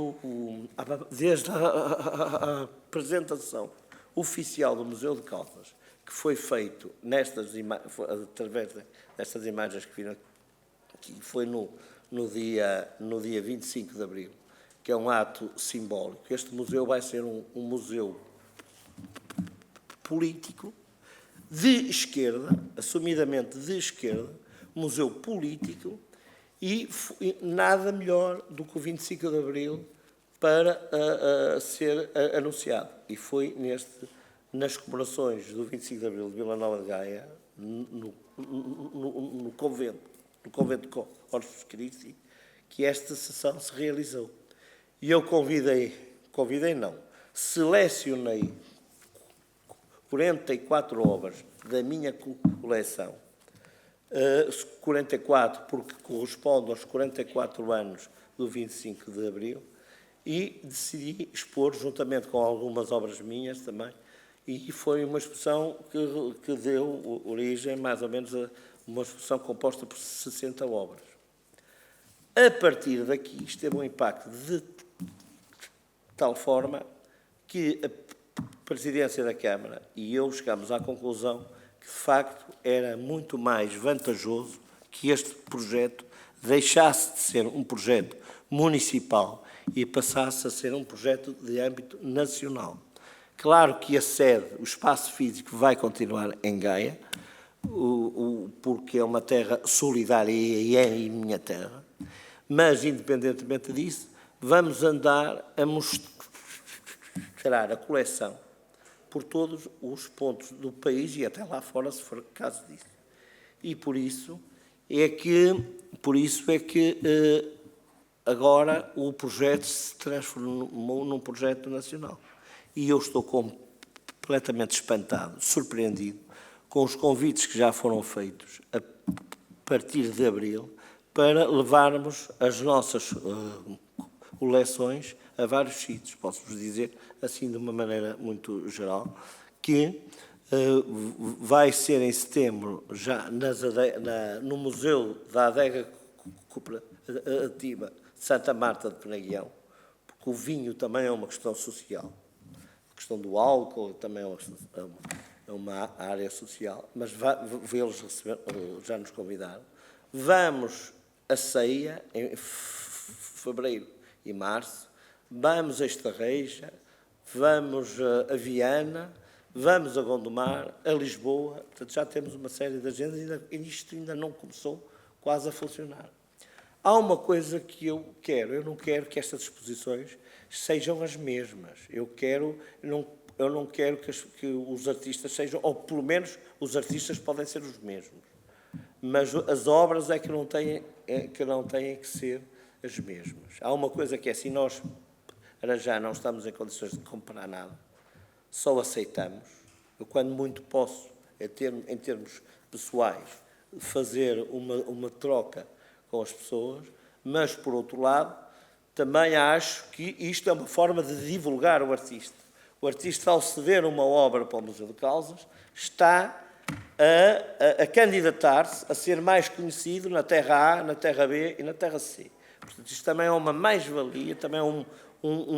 a apresentação oficial do Museu de Causas, que foi feito através destas imagens que viram, que foi no dia 25 de Abril, que é um ato simbólico. Este museu vai ser um museu político, de esquerda, assumidamente de esquerda, museu político, e nada melhor do que o 25 de Abril para ser anunciado. E foi nas comemorações do 25 de Abril de Vila Nova de Gaia, no convento de Corpus Christi, que esta sessão se realizou. E eu convidei não, selecionei 44 obras da minha coleção, 44 porque corresponde aos 44 anos do 25 de Abril, e decidi expor, juntamente com algumas obras minhas também, e foi uma exposição que deu origem, mais ou menos, a uma exposição composta por 60 obras. A partir daqui, isto teve um impacto de tal forma que a Presidência da Câmara e eu chegámos à conclusão que, de facto, era muito mais vantajoso que este projeto deixasse de ser um projeto municipal e passasse a ser um projeto de âmbito nacional. Claro que a sede, o espaço físico, vai continuar em Gaia, porque é uma terra solidária e é a minha terra, mas, independentemente disso, vamos andar a mostrar a coleção por todos os pontos do país e até lá fora, se for caso disso. E por isso é que agora o projeto se transformou num projeto nacional. E eu estou completamente espantado, surpreendido, com os convites que já foram feitos a partir de abril para levarmos as nossas coleções a vários sítios. Posso-vos dizer, assim de uma maneira muito geral, que vai ser em setembro, já no Museu da Adega Cooperativa de Santa Marta de Penaguião, porque o vinho também é uma questão social. A questão do álcool também é uma área social, mas eles já nos convidaram. Vamos a Ceia, em fevereiro e março, vamos a Estarreja, vamos a Viana, vamos a Gondomar, a Lisboa. Portanto, já temos uma série de agendas e isto ainda não começou quase a funcionar. Há uma coisa que eu não quero que estas exposições sejam as mesmas. Eu não quero que os artistas sejam, ou pelo menos os artistas podem ser os mesmos, mas as obras é que não têm que ser as mesmas. Há uma coisa que é assim, nós já não estamos em condições de comprar nada, só aceitamos. Eu, quando muito posso, em termos pessoais, fazer uma troca com as pessoas, mas, por outro lado, também acho que isto é uma forma de divulgar o artista. O artista, ao ceder uma obra para o Museu de Caldas, está a candidatar-se a ser mais conhecido na terra A, na terra B e na terra C. Portanto, isto também é uma mais-valia, também é um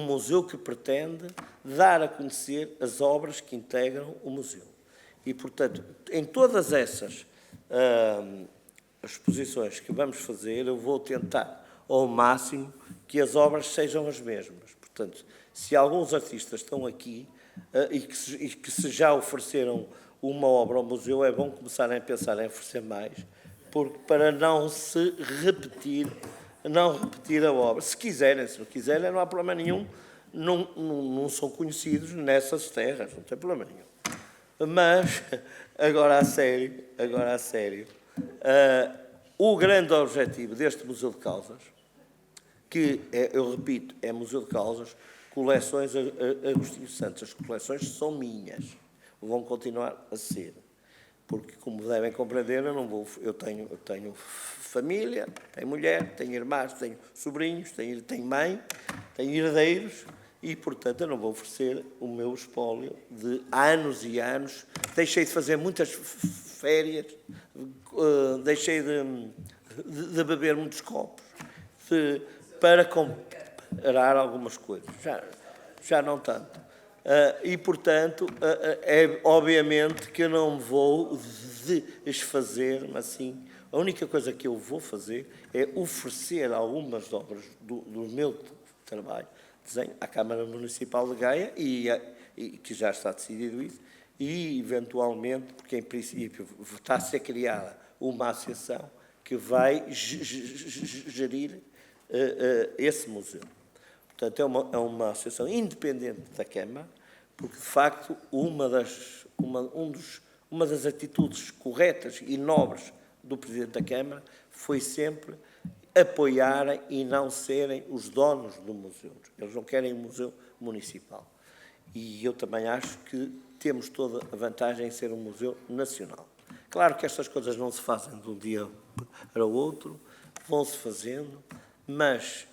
museu que pretende dar a conhecer as obras que integram o museu. E, portanto, em todas essas exposições que vamos fazer, eu vou tentar ao máximo que as obras sejam as mesmas. Portanto, se alguns artistas estão aqui e que se já ofereceram uma obra ao museu, é bom começarem a pensar em oferecer mais, para não se repetir a obra. Se quiserem, se não quiserem, não há problema nenhum, não são conhecidos nessas terras, não tem problema nenhum. Mas, agora a sério, o grande objetivo deste Museu de Caldas, que, eu repito, é Museu de Caldas, coleções Agostinho Santos, as coleções são minhas, vão continuar a ser, porque, como devem compreender, eu tenho família, tenho mulher, tenho irmãos, tenho sobrinhos, tenho mãe, tenho herdeiros, e, portanto, eu não vou oferecer o meu espólio de anos e anos. Deixei de fazer muitas férias, deixei de beber muitos copos, para comparar algumas coisas, já não tanto. E, portanto, é obviamente que eu não vou desfazer-me assim. A única coisa que eu vou fazer é oferecer algumas obras do meu trabalho, desenho, à Câmara Municipal de Gaia, e que já está decidido isso, e, eventualmente, porque em princípio está a ser criada uma associação que vai gerir esse museu. Portanto, é uma associação independente da Câmara, porque, de facto, uma das atitudes corretas e nobres do Presidente da Câmara foi sempre apoiarem e não serem os donos do museu. Eles não querem um museu municipal. E eu também acho que temos toda a vantagem em ser um museu nacional. Claro que estas coisas não se fazem de um dia para o outro, vão-se fazendo, mas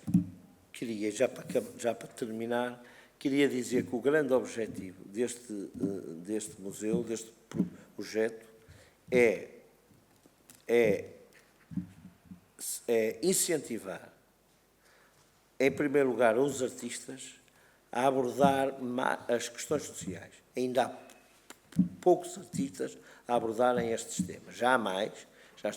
queria, já para terminar, queria dizer que o grande objetivo deste museu, deste projeto, é incentivar, em primeiro lugar, os artistas a abordar as questões sociais. Ainda há poucos artistas a abordarem estes temas. Já há mais, já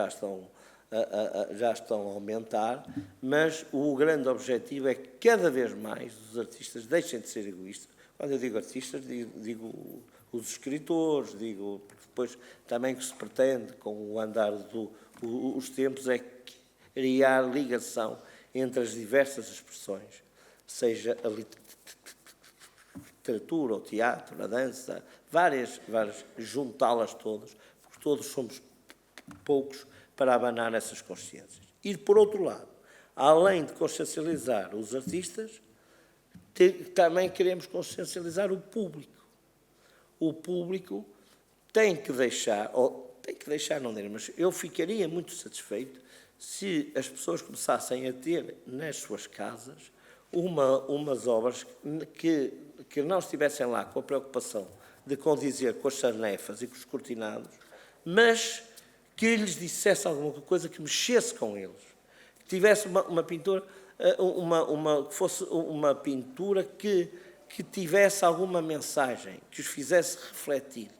estão a aumentar, mas o grande objetivo é que cada vez mais os artistas deixem de ser egoístas. Quando eu digo artistas, digo os escritores, digo, porque depois também que se pretende, com o andar dos tempos, é criar ligação entre as diversas expressões, seja a literatura, o teatro, a dança, várias juntá-las todas, porque todos somos poucos para abanar essas consciências. E, por outro lado, além de consciencializar os artistas, também queremos consciencializar o público. O público tem que deixar, não direi, mas eu ficaria muito satisfeito se as pessoas começassem a ter nas suas casas umas obras que não estivessem lá com a preocupação de condizer com as sanefas e com os cortinados, mas que lhes dissesse alguma coisa que mexesse com eles, que tivesse uma pintura, que fosse uma pintura que tivesse alguma mensagem, que os fizesse refletir.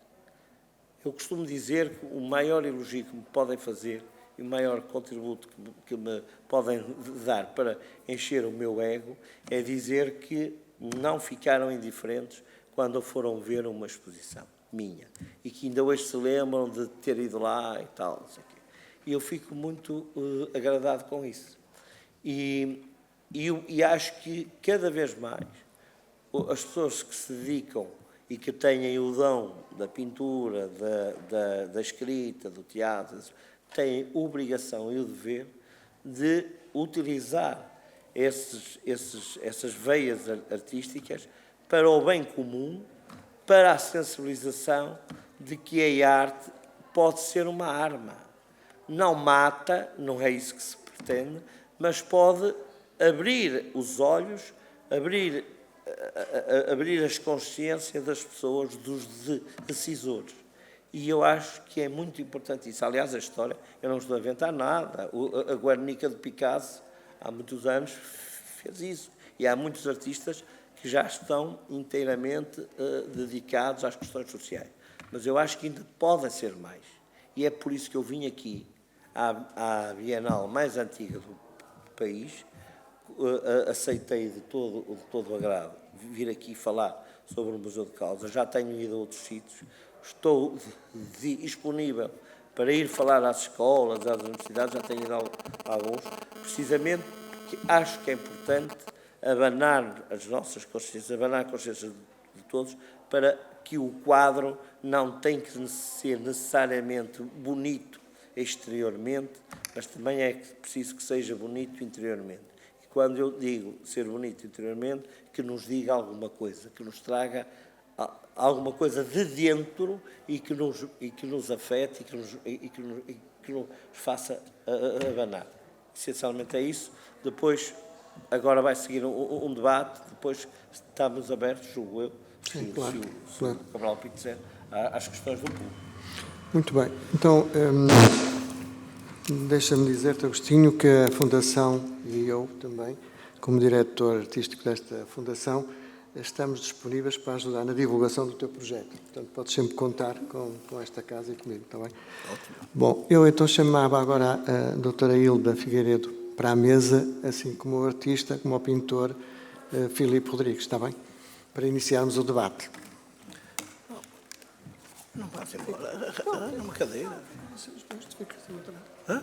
Eu costumo dizer que o maior elogio que me podem fazer e o maior contributo que me podem dar para encher o meu ego é dizer que não ficaram indiferentes quando foram ver uma exposição minha e que ainda hoje se lembram de ter ido lá e tal, não sei o quê. E eu fico muito agradado com isso. E acho que cada vez mais as pessoas que se dedicam e que têm o dom da pintura, da escrita, do teatro, têm a obrigação e o dever de utilizar essas veias artísticas para o bem comum, para a sensibilização de que a arte pode ser uma arma. Não mata, não é isso que se pretende, mas pode abrir os olhos, abrir as consciências das pessoas, dos decisores. E eu acho que é muito importante isso. Aliás, a história, eu não estou a inventar nada. A Guernica de Picasso, há muitos anos, fez isso. E há muitos artistas que já estão inteiramente dedicados às questões sociais. Mas eu acho que ainda podem ser mais. E é por isso que eu vim aqui, à Bienal mais antiga do país, aceitei de todo o agrado vir aqui falar sobre o Museu de Caldas. Já tenho ido a outros sítios. Estou disponível para ir falar às escolas, às universidades, já tenho ido a alguns, precisamente porque acho que é importante abanar as nossas consciências, abanar a consciência de todos, para que o quadro não tenha que ser necessariamente bonito exteriormente, mas também é preciso que seja bonito interiormente. E quando eu digo ser bonito interiormente, que nos diga alguma coisa, que nos traga alguma coisa de dentro e que nos afete e que nos faça abanar. Essencialmente é isso. Depois, agora vai seguir um debate, depois estamos abertos, julgo eu, Sim, se o Cabral Pinto disser, às questões do público. Muito bem. Então, deixa-me dizer-te, Agostinho, que a Fundação e eu também, como diretor artístico desta Fundação, estamos disponíveis para ajudar na divulgação do teu projeto. Portanto, podes sempre contar com esta casa e comigo, está bem? Ótimo. Bom, eu então chamava agora a doutora Hilda Figueiredo para a mesa, assim como o artista, como o pintor Filipe Rodrigues, está bem? Para iniciarmos o debate. Não vais embora. Uma cadeira. Hã?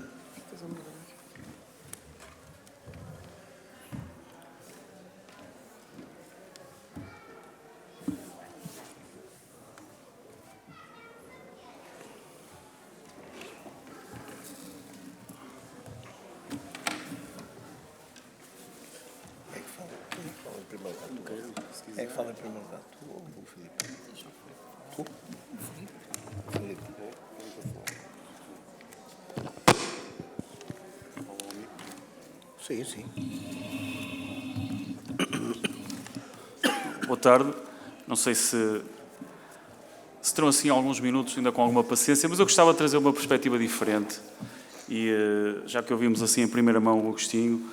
Se quiser. É que fala em primeiro lugar, tu ou o Filipe? Tu? Filipe. Sim, sim. Boa tarde. Não sei se terão assim alguns minutos, ainda com alguma paciência, mas eu gostava de trazer uma perspectiva diferente. E já que ouvimos assim em primeira mão o Agostinho,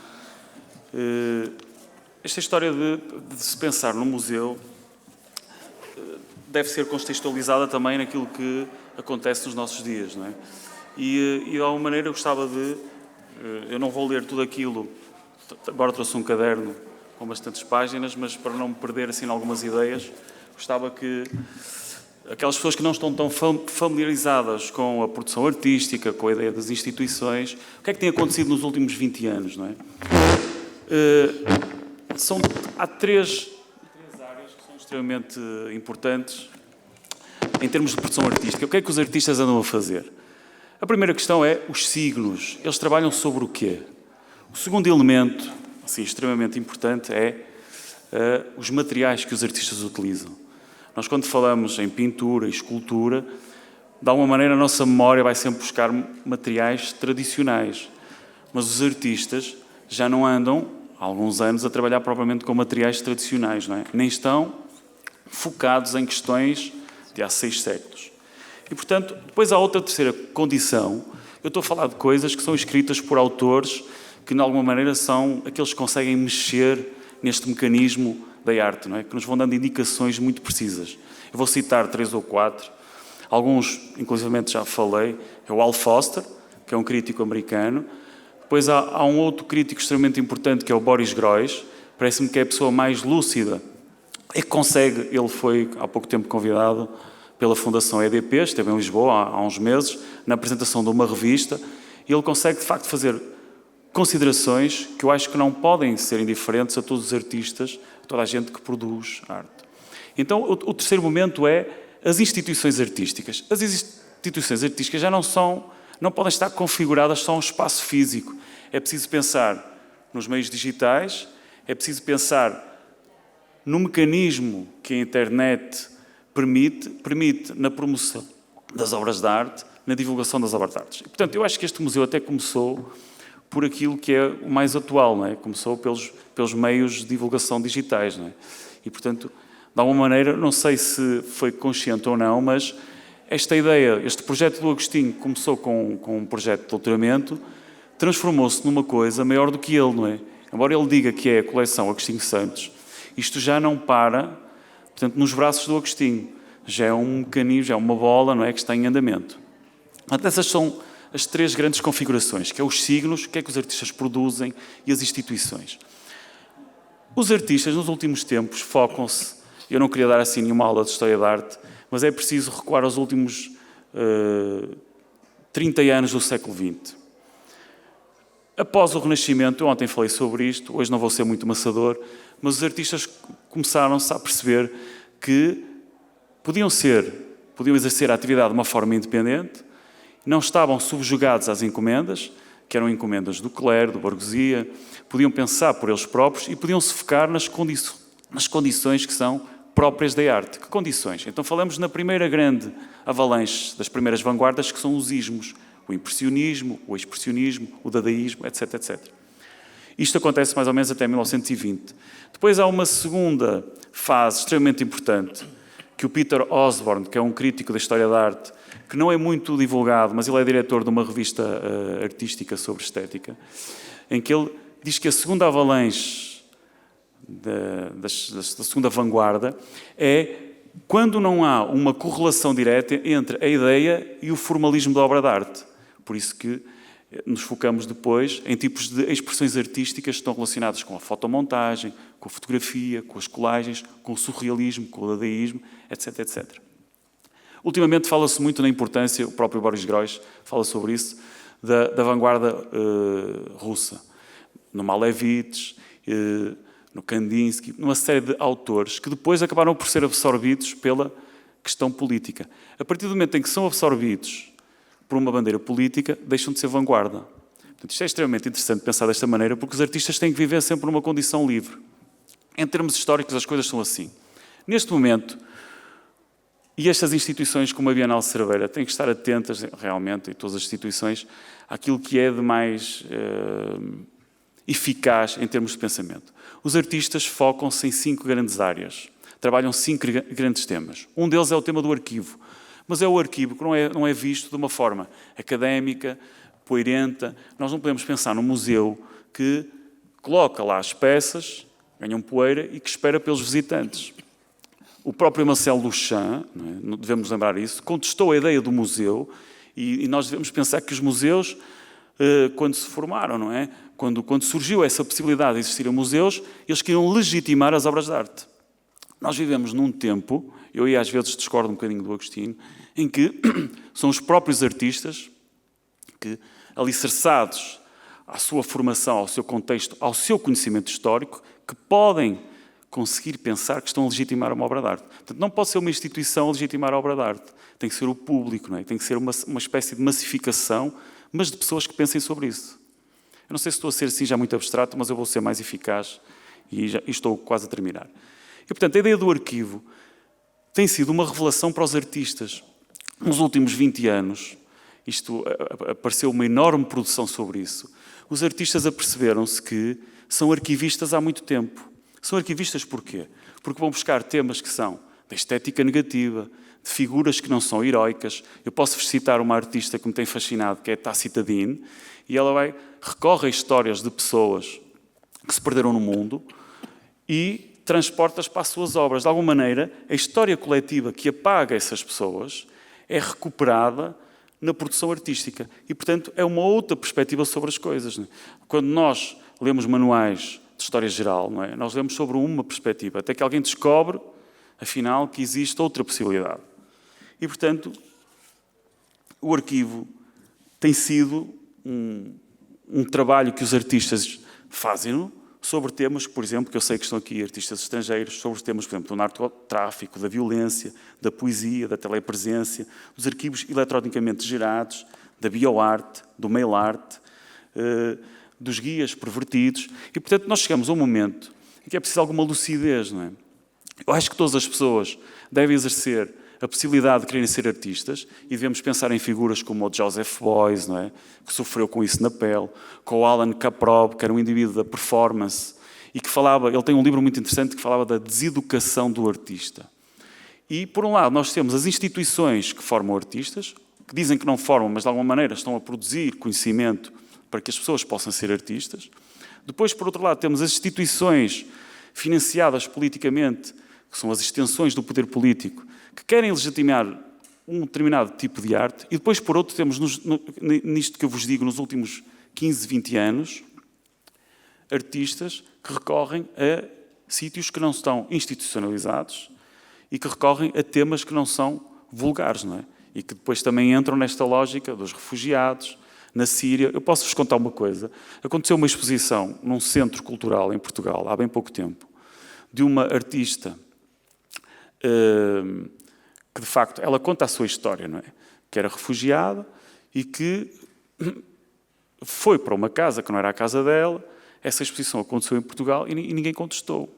esta história de se pensar no museu deve ser contextualizada também naquilo que acontece nos nossos dias, não é? E de alguma maneira eu gostava de... eu não vou ler tudo aquilo, agora trouxe um caderno com bastantes páginas, mas para não me perder assim em algumas ideias, gostava que aquelas pessoas que não estão tão familiarizadas com a produção artística, com a ideia das instituições, o que é que tem acontecido nos últimos 20 anos, não é? Há três áreas que são extremamente importantes em termos de produção artística. O que é que os artistas andam a fazer? A primeira questão é os signos. Eles trabalham sobre o quê? O segundo elemento, assim, extremamente importante, é os materiais que os artistas utilizam. Nós, quando falamos em pintura e escultura, de alguma maneira a nossa memória vai sempre buscar materiais tradicionais. Mas os artistas já não andam, há alguns anos, a trabalhar propriamente com materiais tradicionais, não é? Nem estão focados em questões de há 6 séculos. E, portanto, depois há outra terceira condição. Eu estou a falar de coisas que são escritas por autores que, de alguma maneira, são aqueles que conseguem mexer neste mecanismo da arte, não é? Que nos vão dando indicações muito precisas. Eu vou citar 3 ou 4. Alguns, inclusivamente, já falei. É o Al Foster, que é um crítico americano. Depois há um outro crítico extremamente importante, que é o Boris Groys. Parece-me que é a pessoa mais lúcida e que consegue... Ele foi, há pouco tempo, convidado pela Fundação EDP, esteve em Lisboa há uns meses, na apresentação de uma revista, e ele consegue, de facto, fazer considerações que eu acho que não podem ser indiferentes a todos os artistas, a toda a gente que produz arte. Então, o terceiro momento é as instituições artísticas. As instituições artísticas já não podem estar configuradas só um espaço físico. É preciso pensar nos meios digitais, é preciso pensar no mecanismo que a internet permite na promoção das obras de arte, na divulgação das obras de arte. E, portanto, eu acho que este museu até começou por aquilo que é o mais atual, não é? Começou pelos meios de divulgação digitais, não é? E, portanto, de alguma maneira, não sei se foi consciente ou não, mas esta ideia, este projeto do Agostinho começou com um projeto de doutoramento, transformou-se numa coisa maior do que ele, não é? Embora ele diga que é a coleção Agostinho Santos, isto já não para, portanto, nos braços do Agostinho. Já é um mecanismo, já é uma bola, não é? Que está em andamento. Portanto, essas são as 3 grandes configurações, que é os signos, o que é que os artistas produzem e as instituições. Os artistas, nos últimos tempos, focam-se, eu não queria dar assim nenhuma aula de História da Arte, mas é preciso recuar aos últimos 30 anos do século XX. Após o Renascimento, eu ontem falei sobre isto, hoje não vou ser muito maçador, mas os artistas começaram-se a perceber que podiam exercer a atividade de uma forma independente, não estavam subjugados às encomendas, que eram encomendas do clero, da burguesia, podiam pensar por eles próprios e podiam se focar nas condições que são próprias da arte. Que condições? Então falamos na primeira grande avalanche das primeiras vanguardas, que são os ismos, o impressionismo, o expressionismo, o dadaísmo, etc, etc. Isto acontece mais ou menos até 1920. Depois há uma segunda fase extremamente importante, que o Peter Osborne, que é um crítico da história da arte, que não é muito divulgado, mas ele é diretor de uma revista artística sobre estética, em que ele diz que a segunda avalanche da segunda vanguarda é quando não há uma correlação direta entre a ideia e o formalismo da obra de arte. Por isso que nos focamos depois em tipos de expressões artísticas que estão relacionadas com a fotomontagem, com a fotografia, com as colagens, com o surrealismo, com o dadaísmo, etc, etc. Ultimamente fala-se muito na importância, o próprio Boris Groys fala sobre isso, da vanguarda russa. No Malevich, no Kandinsky, numa série de autores que depois acabaram por ser absorvidos pela questão política. A partir do momento em que são absorvidos por uma bandeira política, deixam de ser vanguarda. Portanto, isto é extremamente interessante pensar desta maneira, porque os artistas têm que viver sempre numa condição livre. Em termos históricos, as coisas são assim. Neste momento, e estas instituições como a Bienal de Cerveira têm que estar atentas, realmente, e todas as instituições, àquilo que é de mais eficaz em termos de pensamento. Os artistas focam-se em 5 grandes áreas, trabalham 5 grandes temas. Um deles é o tema do arquivo, mas é o arquivo que não é visto de uma forma académica, poeirenta. Nós não podemos pensar num museu que coloca lá as peças, ganham poeira e que espera pelos visitantes. O próprio Marcel Duchamp, não devemos lembrar isso, contestou a ideia do museu e nós devemos pensar que os museus, quando se formaram, não é? Quando surgiu essa possibilidade de existirem museus, eles queriam legitimar as obras de arte. Nós vivemos num tempo, eu às vezes discordo um bocadinho do Agostinho, em que são os próprios artistas que, alicerçados à sua formação, ao seu contexto, ao seu conhecimento histórico, que podem conseguir pensar que estão a legitimar uma obra de arte. Portanto, não pode ser uma instituição a legitimar a obra de arte. Tem que ser o público, não é? Tem que ser uma espécie de massificação, mas de pessoas que pensem sobre isso. Eu não sei se estou a ser assim já muito abstrato, mas eu vou ser mais eficaz e estou quase a terminar. E, portanto, a ideia do arquivo tem sido uma revelação para os artistas. Nos últimos 20 anos, apareceu uma enorme produção sobre isso. Os artistas aperceberam-se que são arquivistas há muito tempo. São arquivistas porquê? Porque vão buscar temas que são da estética negativa, de figuras que não são heroicas. Eu posso citar uma artista que me tem fascinado, que é Tácita Dean, e ela recorre a histórias de pessoas que se perderam no mundo e transporta-as para as suas obras. De alguma maneira, a história coletiva que apaga essas pessoas é recuperada na produção artística. E, portanto, é uma outra perspectiva sobre as coisas. Não é? Quando nós lemos manuais de história geral, não é? Nós lemos sobre uma perspectiva, até que alguém descobre, afinal, que existe outra possibilidade. E, portanto, o arquivo tem sido um trabalho que os artistas fazem sobre temas, por exemplo, que eu sei que estão aqui artistas estrangeiros, sobre temas, por exemplo, do narcotráfico, da violência, da poesia, da telepresença, dos arquivos eletronicamente gerados, da bioarte, do mail art, dos guias pervertidos. E, portanto, nós chegamos a um momento em que é preciso alguma lucidez, não é? Eu acho que todas as pessoas devem exercer a possibilidade de quererem ser artistas e devemos pensar em figuras como o Joseph Beuys, não é? Que sofreu com isso na pele, com o Alan Kaprob, que era um indivíduo da performance e que ele tem um livro muito interessante que falava da deseducação do artista. E, por um lado, nós temos as instituições que formam artistas, que dizem que não formam, mas de alguma maneira estão a produzir conhecimento para que as pessoas possam ser artistas. Depois, por outro lado, temos as instituições financiadas politicamente, que são as extensões do poder político, que querem legitimar um determinado tipo de arte. E depois, por outro, temos, nisto que eu vos digo, nos últimos 15, 20 anos, artistas que recorrem a sítios que não estão institucionalizados e que recorrem a temas que não são vulgares, não é? E que depois também entram nesta lógica dos refugiados, na Síria. Eu posso-vos contar uma coisa. Aconteceu uma exposição num centro cultural em Portugal, há bem pouco tempo, de uma artista que, de facto, ela conta a sua história, não é? Que era refugiada e que foi para uma casa que não era a casa dela. Essa exposição aconteceu em Portugal e ninguém contestou.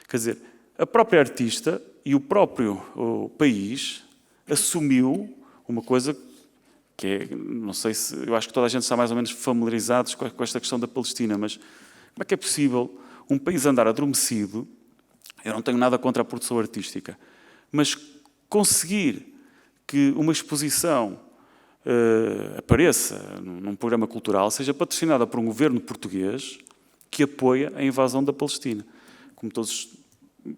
Quer dizer, a própria artista e o próprio país assumiu uma coisa que é, não sei se, eu acho que toda a gente está mais ou menos familiarizados com esta questão da Palestina, mas como é que é possível um país andar adormecido? Eu não tenho nada contra a produção artística, mas conseguir que uma exposição apareça num programa cultural, seja patrocinada por um governo português que apoia a invasão da Palestina. Como todos,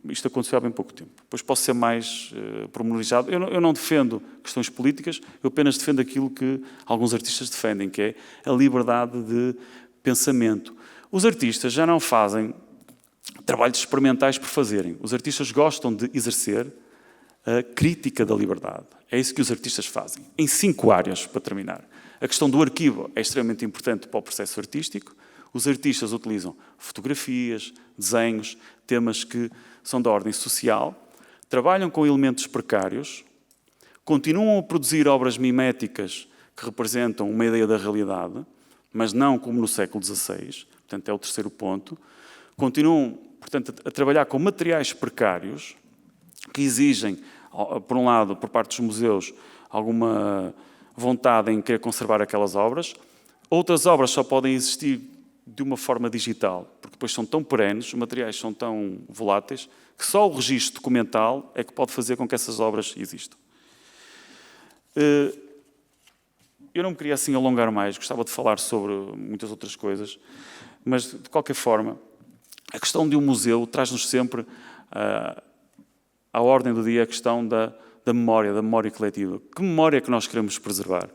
isto aconteceu há bem pouco tempo. Depois posso ser mais pormenorizado. Eu não defendo questões políticas, eu apenas defendo aquilo que alguns artistas defendem, que é a liberdade de pensamento. Os artistas já não fazem trabalhos experimentais por fazerem. Os artistas gostam de exercer a crítica da liberdade. É isso que os artistas fazem. Em 5 áreas, para terminar. A questão do arquivo é extremamente importante para o processo artístico. Os artistas utilizam fotografias, desenhos, temas que são da ordem social, trabalham com elementos precários, continuam a produzir obras miméticas que representam uma ideia da realidade, mas não como no século XVI, portanto é o terceiro ponto, continuam portanto, a trabalhar com materiais precários que exigem, por um lado, por parte dos museus, alguma vontade em querer conservar aquelas obras. Outras obras só podem existir de uma forma digital, porque depois são tão perenes, os materiais são tão voláteis, que só o registro documental é que pode fazer com que essas obras existam. Eu não me queria assim alongar mais, gostava de falar sobre muitas outras coisas, mas, de qualquer forma, a questão de um museu traz-nos sempre à ordem do dia a questão da memória coletiva. Que memória é que nós queremos preservar?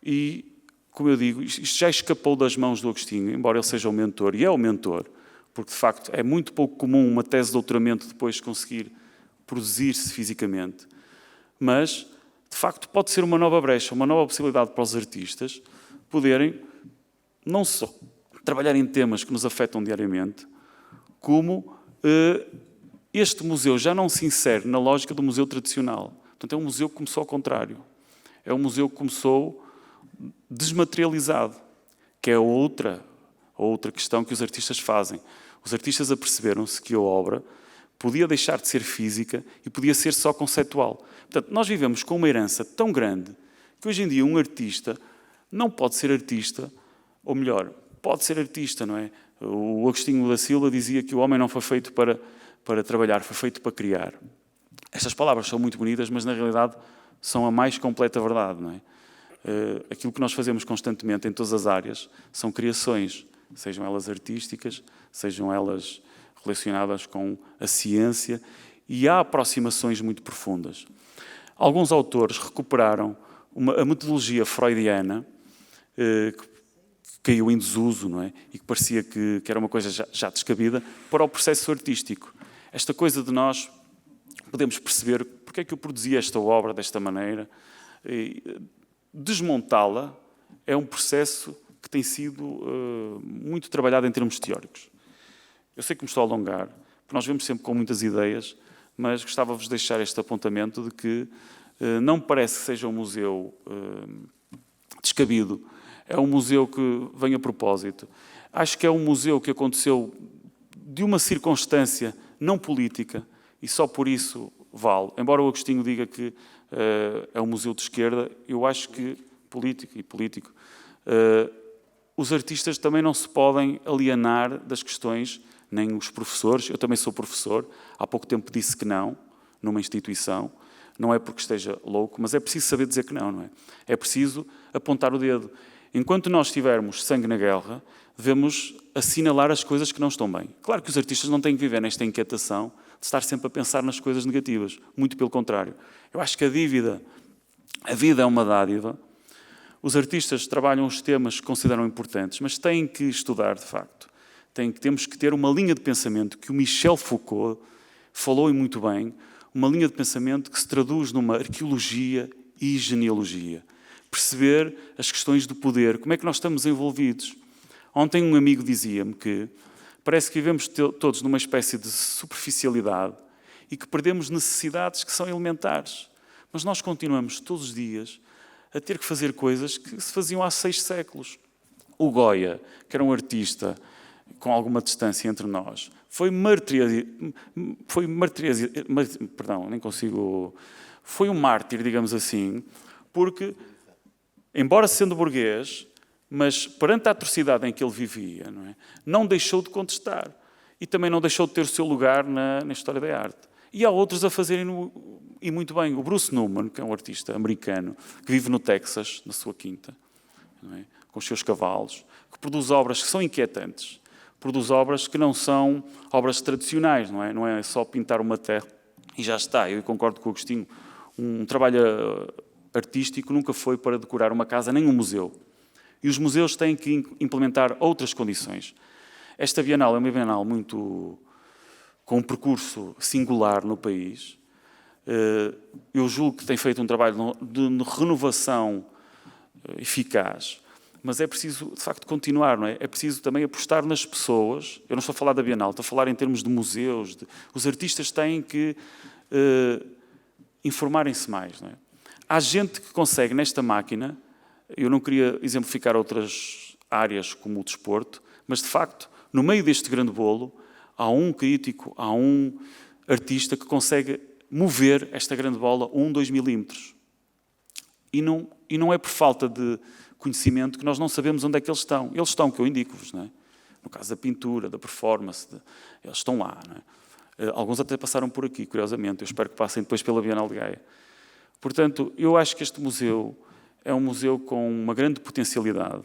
E, como eu digo, isto já escapou das mãos do Agostinho, embora ele seja o mentor, e é o mentor, porque, de facto, é muito pouco comum uma tese de doutoramento depois conseguir produzir-se fisicamente. Mas, de facto, pode ser uma nova brecha, uma nova possibilidade para os artistas poderem não só trabalhar em temas que nos afetam diariamente, como este museu já não se insere na lógica do museu tradicional. Portanto, é um museu que começou ao contrário. É um museu que começou desmaterializado, que é outra questão que os artistas fazem. Os artistas aperceberam-se que a obra podia deixar de ser física e podia ser só conceitual. Portanto, nós vivemos com uma herança tão grande que hoje em dia um artista não pode ser artista, ou melhor, pode ser artista, não é? O Agostinho da Silva dizia que o homem não foi feito para trabalhar, foi feito para criar. Estas palavras são muito bonitas, mas na realidade são a mais completa verdade, não é? Aquilo que nós fazemos constantemente em todas as áreas são criações, sejam elas artísticas, sejam elas relacionadas com a ciência, e há aproximações muito profundas. Alguns autores recuperaram a metodologia freudiana, que caiu em desuso, não é? E que parecia que era uma coisa já descabida, para o processo artístico. Esta coisa de nós podemos perceber porque é que eu produzi esta obra desta maneira. Desmontá-la é um processo que tem sido muito trabalhado em termos teóricos. Eu sei que me estou a alongar, porque nós vemos sempre com muitas ideias, mas gostava-vos de deixar este apontamento de que não me parece que seja um museu descabido. É um museu que vem a propósito. Acho que é um museu que aconteceu de uma circunstância não política e só por isso vale. Embora o Agostinho diga que é um museu de esquerda, eu acho que político, os artistas também não se podem alienar das questões, nem os professores. Eu também sou professor, há pouco tempo disse que não, numa instituição. Não é porque esteja louco, mas é preciso saber dizer que não, não é? É preciso apontar o dedo. Enquanto nós tivermos sangue na guerra, devemos assinalar as coisas que não estão bem. Claro que os artistas não têm que viver nesta inquietação de estar sempre a pensar nas coisas negativas. Muito pelo contrário. Eu acho que a vida é uma dádiva. Os artistas trabalham os temas que consideram importantes, mas têm que estudar, de facto. Temos que ter uma linha de pensamento que o Michel Foucault falou e muito bem, uma linha de pensamento que se traduz numa arqueologia e genealogia. Perceber as questões do poder, como é que nós estamos envolvidos. Ontem um amigo dizia-me que parece que vivemos todos numa espécie de superficialidade e que perdemos necessidades que são elementares. Mas nós continuamos todos os dias a ter que fazer coisas que se faziam há 6 séculos. O Goya, que era um artista com alguma distância entre nós, foi um mártir, digamos assim, porque, embora sendo burguês, mas perante a atrocidade em que ele vivia, não deixou de contestar e também não deixou de ter o seu lugar na história da arte. E há outros a fazerem, e muito bem. O Bruce Nauman, que é um artista americano, que vive no Texas, na sua quinta, com os seus cavalos, que produz obras que são inquietantes, produz obras que não são obras tradicionais, não é só pintar uma terra e já está. Eu concordo com o Agostinho, um trabalho artístico nunca foi para decorar uma casa nem um museu. E os museus têm que implementar outras condições. Esta Bienal é uma Bienal com um percurso singular no país. Eu julgo que tem feito um trabalho de renovação eficaz, mas é preciso, de facto, continuar, não é? É preciso também apostar nas pessoas. Eu não estou a falar da Bienal, estou a falar em termos de museus. Os artistas têm que informarem-se mais, não é? Há gente que consegue, nesta máquina, eu não queria exemplificar outras áreas como o desporto, mas, de facto, no meio deste grande bolo, há um crítico, há um artista que consegue mover esta grande bola 2 milímetros. E não é por falta de conhecimento que nós não sabemos onde é que eles estão. Eles estão, que eu indico-vos, não é? No caso da pintura, da performance, eles estão lá, não é? Alguns até passaram por aqui, curiosamente. Eu espero que passem depois pela Bienal de Gaia. Portanto, eu acho que este museu é um museu com uma grande potencialidade,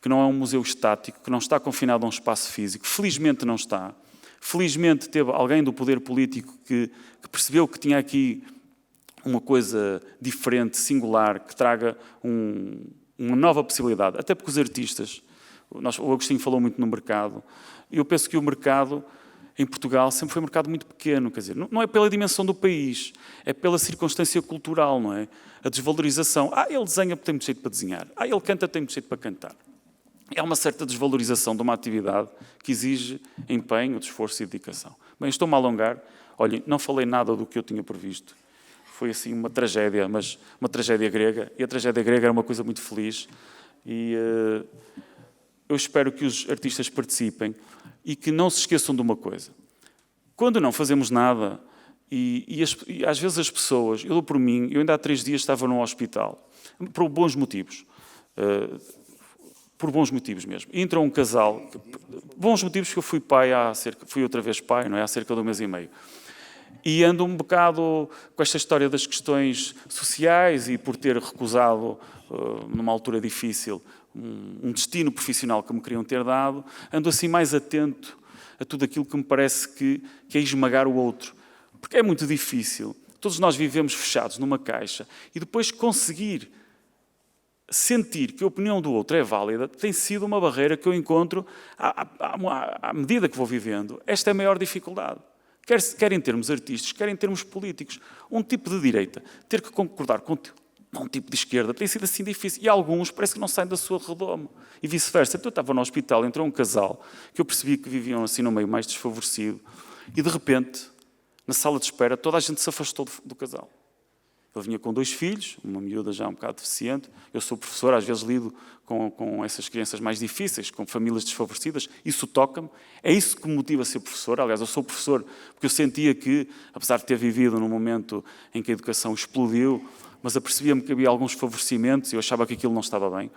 que não é um museu estático, que não está confinado a um espaço físico. Felizmente não está. Felizmente teve alguém do poder político que percebeu que tinha aqui uma coisa diferente, singular, que traga uma nova possibilidade. Até porque os artistas, o Agostinho falou muito no mercado, e eu penso que o mercado em Portugal sempre foi um mercado muito pequeno, quer dizer, não é pela dimensão do país, é pela circunstância cultural, não é? A desvalorização. Ele desenha porque tem muito jeito para desenhar. Ele canta, tem muito jeito para cantar. É uma certa desvalorização de uma atividade que exige empenho, de esforço e dedicação. Bem, estou-me a alongar. Olhem, não falei nada do que eu tinha previsto. Foi assim uma tragédia, mas uma tragédia grega. E a tragédia grega era uma coisa muito feliz. E eu espero que os artistas participem e que não se esqueçam de uma coisa. Quando não fazemos nada, e às vezes as pessoas, eu dou por mim, eu ainda há 3 dias estava num hospital, por bons motivos. Por bons motivos mesmo. E entrou um casal, bons motivos que eu fui pai fui outra vez pai, não é? Há cerca de 1 mês e meio. E ando um bocado com esta história das questões sociais e por ter recusado, numa altura difícil, um destino profissional que me queriam ter dado, ando assim mais atento a tudo aquilo que me parece que é esmagar o outro. Porque é muito difícil. Todos nós vivemos fechados numa caixa e depois conseguir sentir que a opinião do outro é válida tem sido uma barreira que eu encontro à medida que vou vivendo. Esta é a maior dificuldade. Quer em termos artísticos, quer em termos políticos. Um tipo de direita ter que concordar com um tipo de esquerda tem sido assim difícil. E alguns parece que não saem da sua redoma. E vice-versa. Então eu estava no hospital, entrou um casal que eu percebi que viviam assim no meio mais desfavorecido e de repente, na sala de espera, toda a gente se afastou do casal. Ele vinha com 2 filhos, uma miúda já um bocado deficiente. Eu sou professor, às vezes lido com essas crianças mais difíceis, com famílias desfavorecidas. Isso toca-me. É isso que me motiva a ser professor. Aliás, eu sou professor porque eu sentia que, apesar de ter vivido num momento em que a educação explodiu, mas apercebia-me que havia alguns favorecimentos e eu achava que aquilo não estava bem.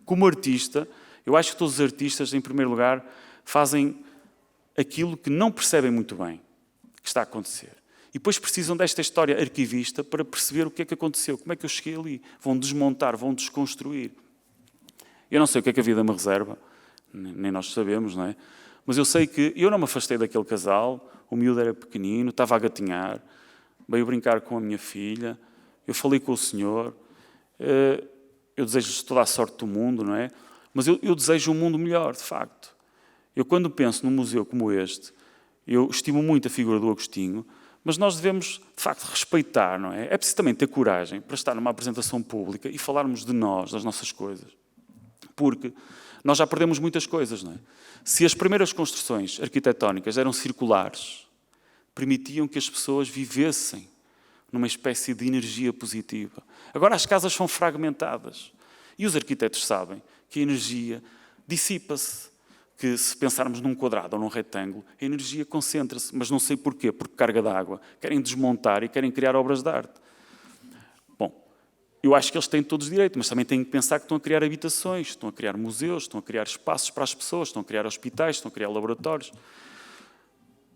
Como artista, eu acho que todos os artistas, em primeiro lugar, fazem aquilo que não percebem muito bem que está a acontecer. E depois precisam desta história arquivista para perceber o que é que aconteceu, como é que eu cheguei ali. Vão desmontar, vão desconstruir. Eu não sei o que é que a vida me reserva, nem nós sabemos, não é? Mas eu sei que eu não me afastei daquele casal, o miúdo era pequenino, estava a gatinhar, veio brincar com a minha filha, eu falei com o senhor, eu desejo-lhes toda a sorte do mundo, não é? Mas eu desejo um mundo melhor, de facto. Eu quando penso num museu como este, eu estimo muito a figura do Agostinho, mas nós devemos, de facto, respeitar, não é? É preciso também ter coragem para estar numa apresentação pública e falarmos de nós, das nossas coisas. Porque nós já perdemos muitas coisas, não é? Se as primeiras construções arquitetónicas eram circulares, permitiam que as pessoas vivessem numa espécie de energia positiva. Agora as casas são fragmentadas. E os arquitetos sabem que a energia dissipa-se. Que se pensarmos num quadrado ou num retângulo, a energia concentra-se, mas não sei porquê, porque carga d'água. Querem desmontar e querem criar obras de arte. Bom, eu acho que eles têm todos direito, mas também têm que pensar que estão a criar habitações, estão a criar museus, estão a criar espaços para as pessoas, estão a criar hospitais, estão a criar laboratórios.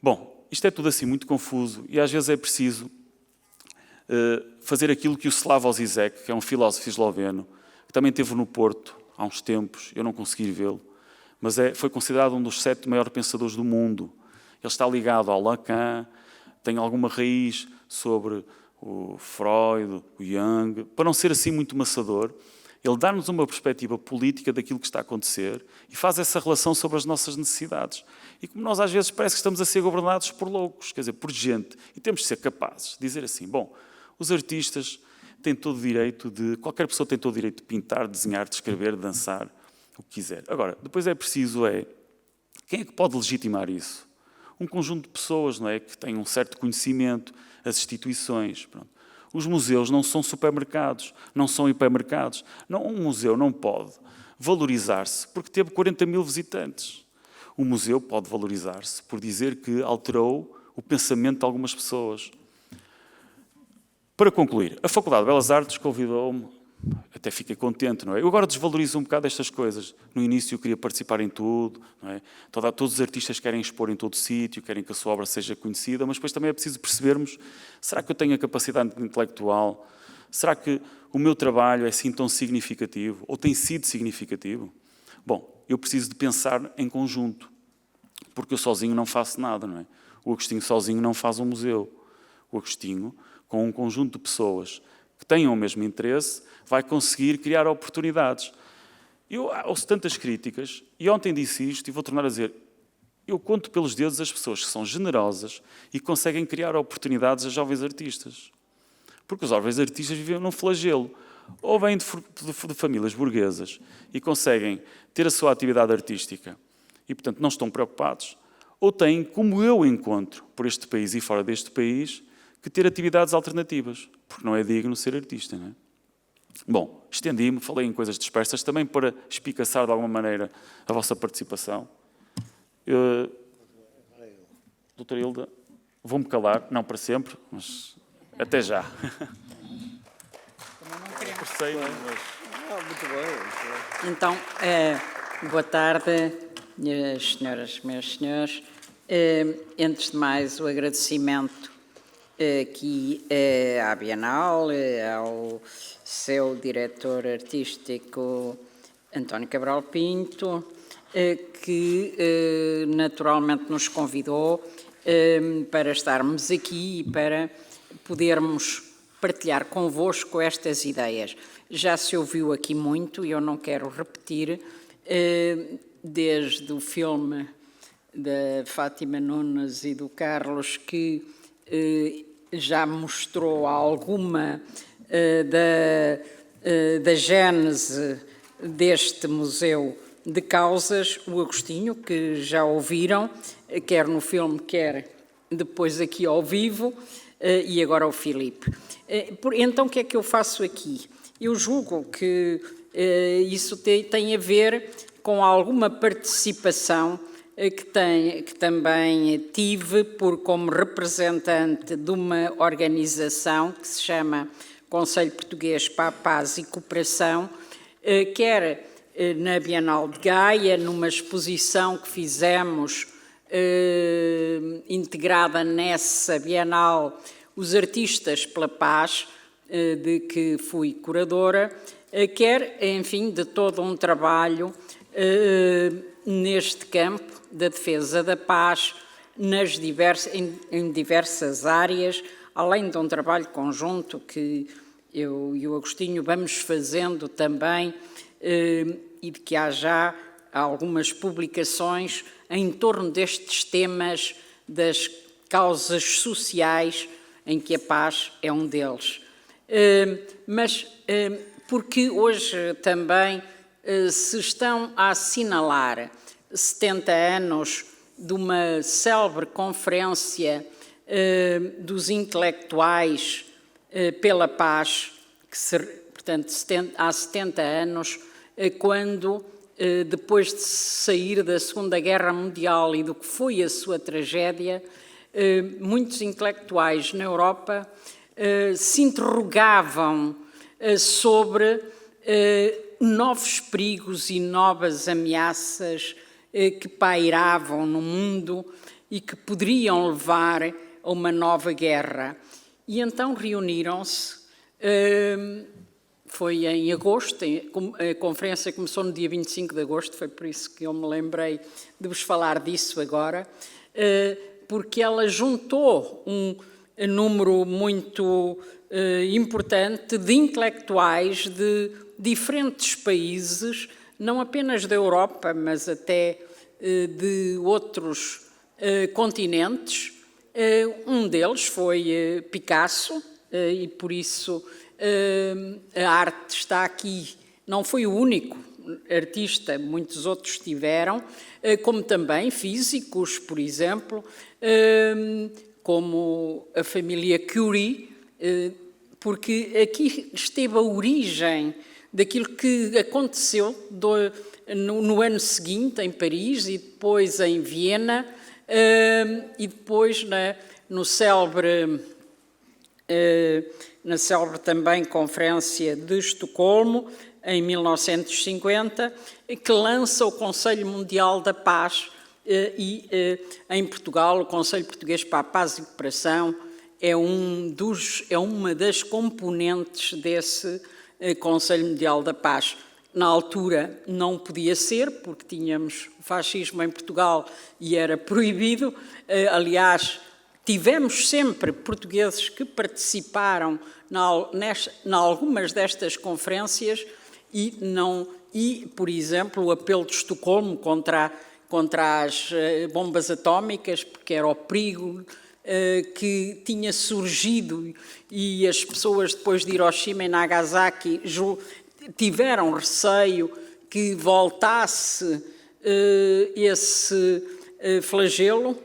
Bom, isto é tudo assim muito confuso e às vezes é preciso fazer aquilo que o Slavoj Zizek, que é um filósofo esloveno, que também esteve no Porto há uns tempos, eu não consegui vê-lo, mas foi considerado um dos 7 maiores pensadores do mundo. Ele está ligado ao Lacan, tem alguma raiz sobre o Freud, o Jung. Para não ser assim muito maçador, ele dá-nos uma perspectiva política daquilo que está a acontecer e faz essa relação sobre as nossas necessidades. E como nós às vezes parece que estamos a ser governados por loucos, quer dizer, por gente, e temos de ser capazes de dizer assim, bom, os artistas têm todo o direito qualquer pessoa tem todo o direito de pintar, de desenhar, de escrever, de dançar, o que quiser. Agora, depois é preciso, quem é que pode legitimar isso? Um conjunto de pessoas, não é? Que têm um certo conhecimento, as instituições. Pronto. Os museus não são supermercados, não são hipermercados. Um museu não pode valorizar-se porque teve 40 mil visitantes. o museu pode valorizar-se por dizer que alterou o pensamento de algumas pessoas. Para concluir, a Faculdade de Belas Artes convidou-me, até fiquei contente, não é? Eu agora desvalorizo um bocado estas coisas. No início eu queria participar em tudo, não é? Todos os artistas querem expor em todo sítio, querem que a sua obra seja conhecida, mas depois também é preciso percebermos, será que eu tenho a capacidade intelectual? Será que o meu trabalho é assim tão significativo? Ou tem sido significativo? Bom, eu preciso de pensar em conjunto, porque eu sozinho não faço nada, não é? O Agostinho sozinho não faz um museu. O Agostinho, com um conjunto de pessoas que tenham o mesmo interesse, vai conseguir criar oportunidades. Eu ouço tantas críticas, e ontem disse isto, e vou tornar a dizer, eu conto pelos dedos as pessoas que são generosas e conseguem criar oportunidades a jovens artistas. Porque os jovens artistas vivem num flagelo. Ou vêm de famílias burguesas e conseguem ter a sua atividade artística e, portanto, não estão preocupados. Ou têm, como eu encontro por este país e fora deste país, que ter atividades alternativas, porque não é digno ser artista, não é? Bom, estendi-me, falei em coisas dispersas, também para espicaçar de alguma maneira a vossa participação. Doutora Hilda, vou-me calar, não para sempre, mas até já. Então, boa tarde, minhas senhoras, meus senhores. Antes de mais, o agradecimento aqui à Bienal, ao seu diretor artístico António Cabral Pinto, que naturalmente nos convidou para estarmos aqui e para podermos partilhar convosco estas ideias. Já se ouviu aqui muito e eu não quero repetir, desde o filme da Fátima Nunes e do Carlos, que já mostrou alguma da gênese deste museu de causas, o Agostinho, que já ouviram, quer no filme, quer depois aqui ao vivo, e agora o Filipe. Então, o que é que eu faço aqui? Eu julgo que isso tem a ver com alguma participação que também tive como representante de uma organização que se chama Conselho Português para a Paz e Cooperação, quer na Bienal de Gaia, numa exposição que fizemos integrada nessa Bienal, Os Artistas pela Paz, de que fui curadora, quer, enfim, de todo um trabalho neste campo da defesa da paz em diversas áreas, além de um trabalho conjunto que eu e o Agostinho vamos fazendo também, e de que há já algumas publicações em torno destes temas das causas sociais, em que a paz é um deles. Mas porque hoje também se estão a assinalar 70 anos de uma célebre conferência dos intelectuais pela paz, portanto, há 70 anos, quando, depois de sair da Segunda Guerra Mundial e do que foi a sua tragédia, muitos intelectuais na Europa se interrogavam sobre novos perigos e novas ameaças que pairavam no mundo e que poderiam levar a uma nova guerra. E então reuniram-se, foi em agosto, a conferência começou no dia 25 de agosto, foi por isso que eu me lembrei de vos falar disso agora, porque ela juntou um número muito importante de intelectuais de diferentes países, não apenas da Europa, mas até de outros continentes. Um deles foi Picasso, e por isso a arte está aqui. Não foi o único artista, muitos outros tiveram, como também físicos, por exemplo, como a família Curie, porque aqui esteve a origem daquilo que aconteceu no ano seguinte em Paris e depois em Viena e depois na célebre também Conferência de Estocolmo, em 1950, que lança o Conselho Mundial da Paz e em Portugal o Conselho Português para a Paz e Cooperação é uma das componentes desse Conselho Mundial da Paz. Na altura não podia ser, porque tínhamos fascismo em Portugal e era proibido. Aliás, tivemos sempre portugueses que participaram em algumas destas conferências e, por exemplo, o apelo de Estocolmo contra as bombas atómicas, porque era o perigo que tinha surgido e as pessoas depois de Hiroshima e Nagasaki tiveram receio que voltasse esse flagelo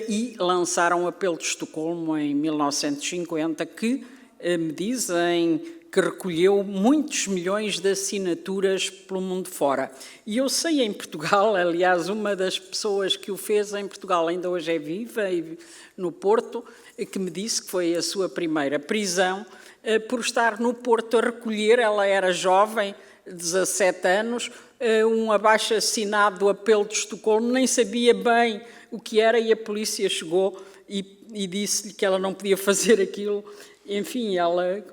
e lançaram o apelo de Estocolmo em 1950 que me dizem que recolheu muitos milhões de assinaturas pelo mundo fora. E eu sei em Portugal, aliás, uma das pessoas que o fez em Portugal ainda hoje é viva, no Porto, que me disse que foi a sua primeira prisão por estar no Porto a recolher, ela era jovem, 17 anos, um abaixo-assinado do apelo de Estocolmo, nem sabia bem o que era e a polícia chegou e disse-lhe que ela não podia fazer aquilo. Enfim, ela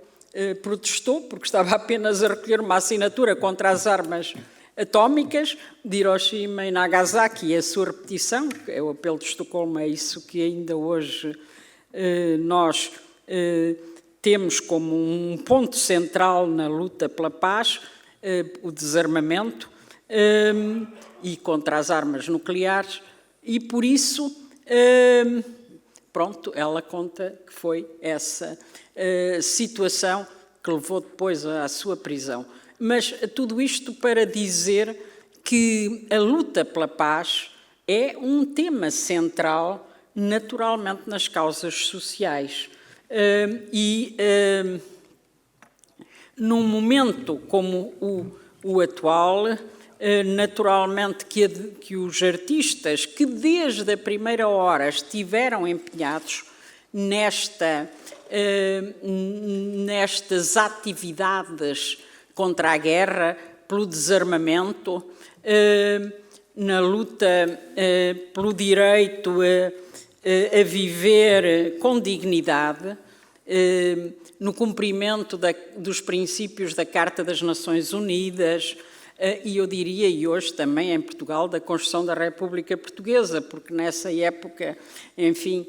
protestou porque estava apenas a recolher uma assinatura contra as armas atómicas de Hiroshima e Nagasaki e a sua repetição, que é o apelo de Estocolmo, é isso que ainda hoje nós temos como um ponto central na luta pela paz, o desarmamento e contra as armas nucleares, e por isso, pronto, ela conta que foi essa situação que levou depois à sua prisão. Mas tudo isto para dizer que a luta pela paz é um tema central, naturalmente, nas causas sociais. Num momento como o atual, naturalmente que os artistas que desde a primeira hora estiveram empenhados nestas atividades contra a guerra, pelo desarmamento, na luta pelo direito a viver com dignidade, no cumprimento dos princípios da Carta das Nações Unidas e eu diria, e hoje também em Portugal, da construção da República Portuguesa, porque nessa época, enfim,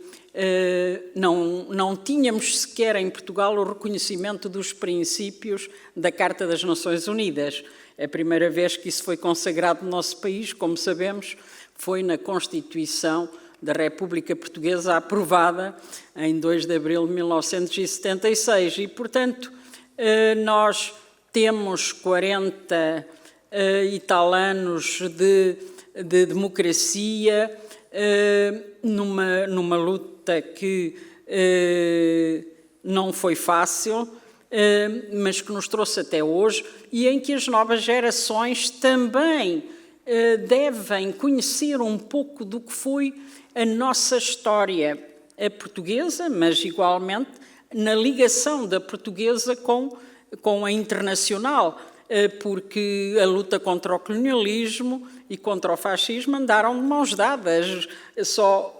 não tínhamos sequer em Portugal o reconhecimento dos princípios da Carta das Nações Unidas. A primeira vez que isso foi consagrado no nosso país, como sabemos, foi na Constituição da República Portuguesa, aprovada em 2 de abril de 1976. E, portanto, nós temos 40 e tal anos de democracia, numa luta que não foi fácil, mas que nos trouxe até hoje e em que as novas gerações também devem conhecer um pouco do que foi a nossa história portuguesa, mas igualmente na ligação da portuguesa com a internacional, porque a luta contra o colonialismo e contra o fascismo andaram de mãos dadas. Só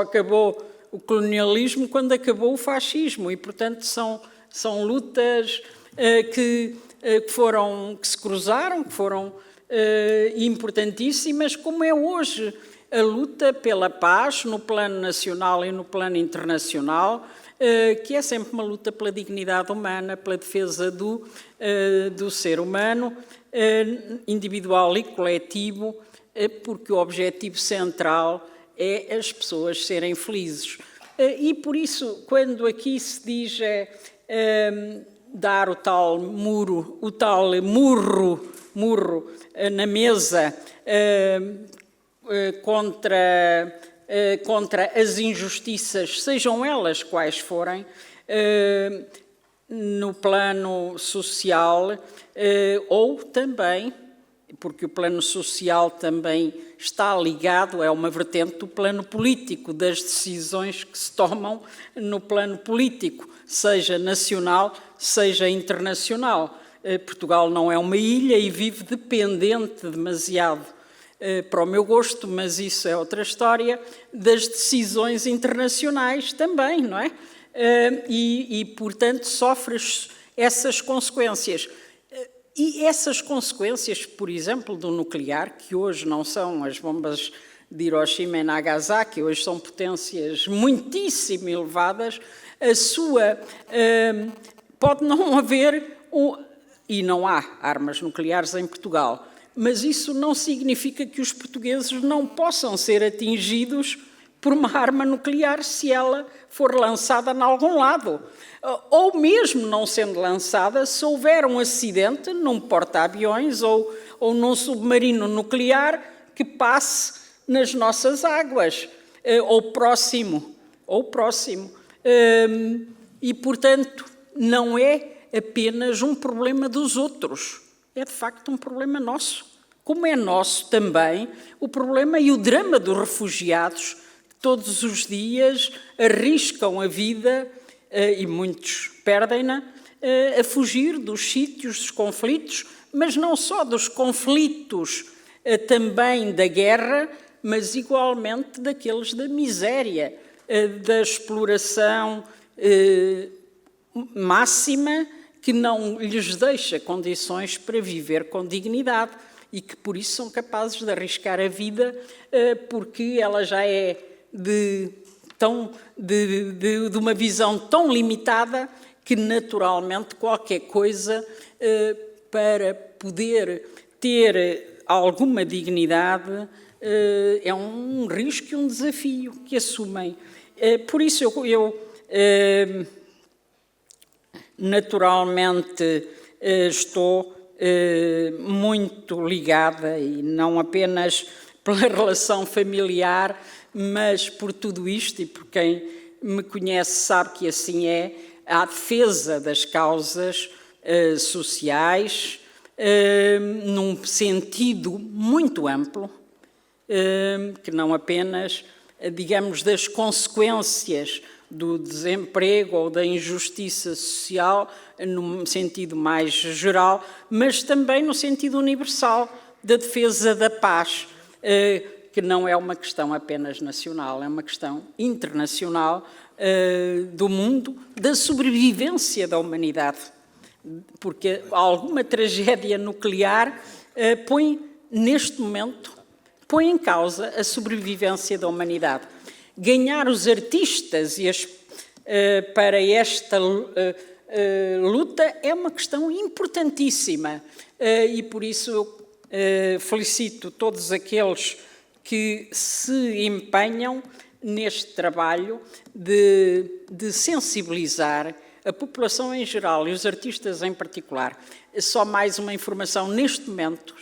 acabou o colonialismo quando acabou o fascismo e, portanto, são lutas que se cruzaram, que foram importantíssimas, como é hoje a luta pela paz no plano nacional e no plano internacional, que é sempre uma luta pela dignidade humana, pela defesa do ser humano, individual e coletivo, porque o objetivo central é as pessoas serem felizes. E por isso, quando aqui se diz dar o tal murro na mesa contra as injustiças, sejam elas quais forem, no plano social ou também porque o plano social também está ligado, é uma vertente do plano político, das decisões que se tomam no plano político, seja nacional, seja internacional. Portugal não é uma ilha e vive dependente demasiado, para o meu gosto, mas isso é outra história, das decisões internacionais também, não é? Portanto, sofre essas consequências. E essas consequências, por exemplo, do nuclear, que hoje não são as bombas de Hiroshima e Nagasaki, hoje são potências muitíssimo elevadas, pode não haver, e não há armas nucleares em Portugal, mas isso não significa que os portugueses não possam ser atingidos por uma arma nuclear se ela for lançada em algum lado. Ou mesmo não sendo lançada, se houver um acidente num porta-aviões ou num submarino nuclear que passe nas nossas águas, ou próximo. E, portanto, não é apenas um problema dos outros, é de facto um problema nosso. Como é nosso também o problema e o drama dos refugiados, que todos os dias arriscam a vida, e muitos perdem-na, a fugir dos sítios, dos conflitos, mas não só dos conflitos, também da guerra, mas igualmente daqueles da miséria, da exploração máxima, que não lhes deixa condições para viver com dignidade e que por isso são capazes de arriscar a vida, porque ela já é de uma visão tão limitada que naturalmente qualquer coisa para poder ter alguma dignidade é um risco e um desafio que assumem. Por isso eu naturalmente estou muito ligada, e não apenas pela relação familiar, mas por tudo isto, e por quem me conhece sabe que assim é, à defesa das causas sociais, num sentido muito amplo, que não apenas, digamos, das consequências do desemprego ou da injustiça social, num sentido mais geral, mas também no sentido universal da defesa da paz, que não é uma questão apenas nacional, é uma questão internacional do mundo, da sobrevivência da humanidade. Porque alguma tragédia nuclear neste momento, põe em causa a sobrevivência da humanidade. Ganhar os artistas para esta luta é uma questão importantíssima e por isso eu felicito todos aqueles que se empenham neste trabalho de sensibilizar a população em geral e os artistas em particular. Só mais uma informação, neste momento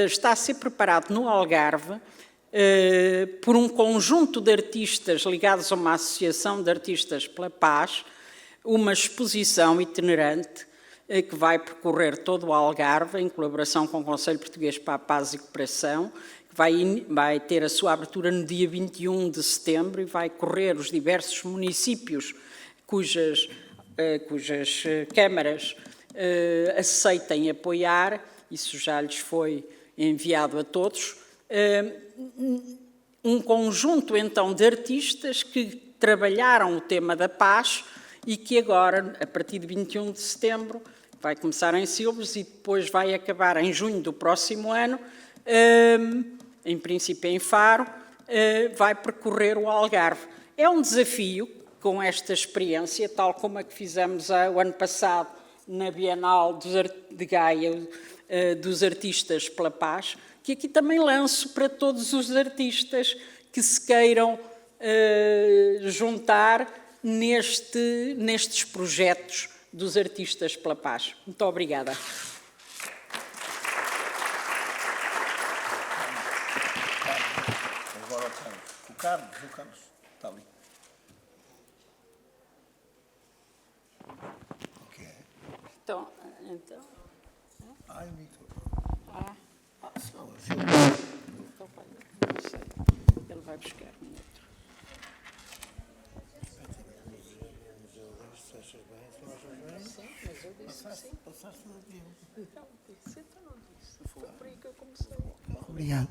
está a ser preparado no Algarve por um conjunto de artistas ligados a uma associação de artistas pela paz, uma exposição itinerante que vai percorrer todo o Algarve, em colaboração com o Conselho Português para a Paz e Cooperação, que vai ter a sua abertura no dia 21 de setembro e vai correr os diversos municípios cujas câmaras aceitem apoiar, isso já lhes foi enviado a todos, um conjunto então de artistas que trabalharam o tema da paz e que agora, a partir de 21 de setembro, vai começar em Silves e depois vai acabar em junho do próximo ano, em princípio em Faro, vai percorrer o Algarve. É um desafio com esta experiência, tal como a que fizemos o ano passado na Bienal de Gaia dos Artistas pela Paz, que aqui também lanço para todos os artistas que se queiram juntar nestes projetos dos Artistas pela Paz. Muito obrigada. Agora o Carlos está ali. Então. Ai, Nico. vai buscar um outro. Sim, mas eu disse que sim. Não, disse, então não disse. Foi por aí que eu comecei. Obrigado.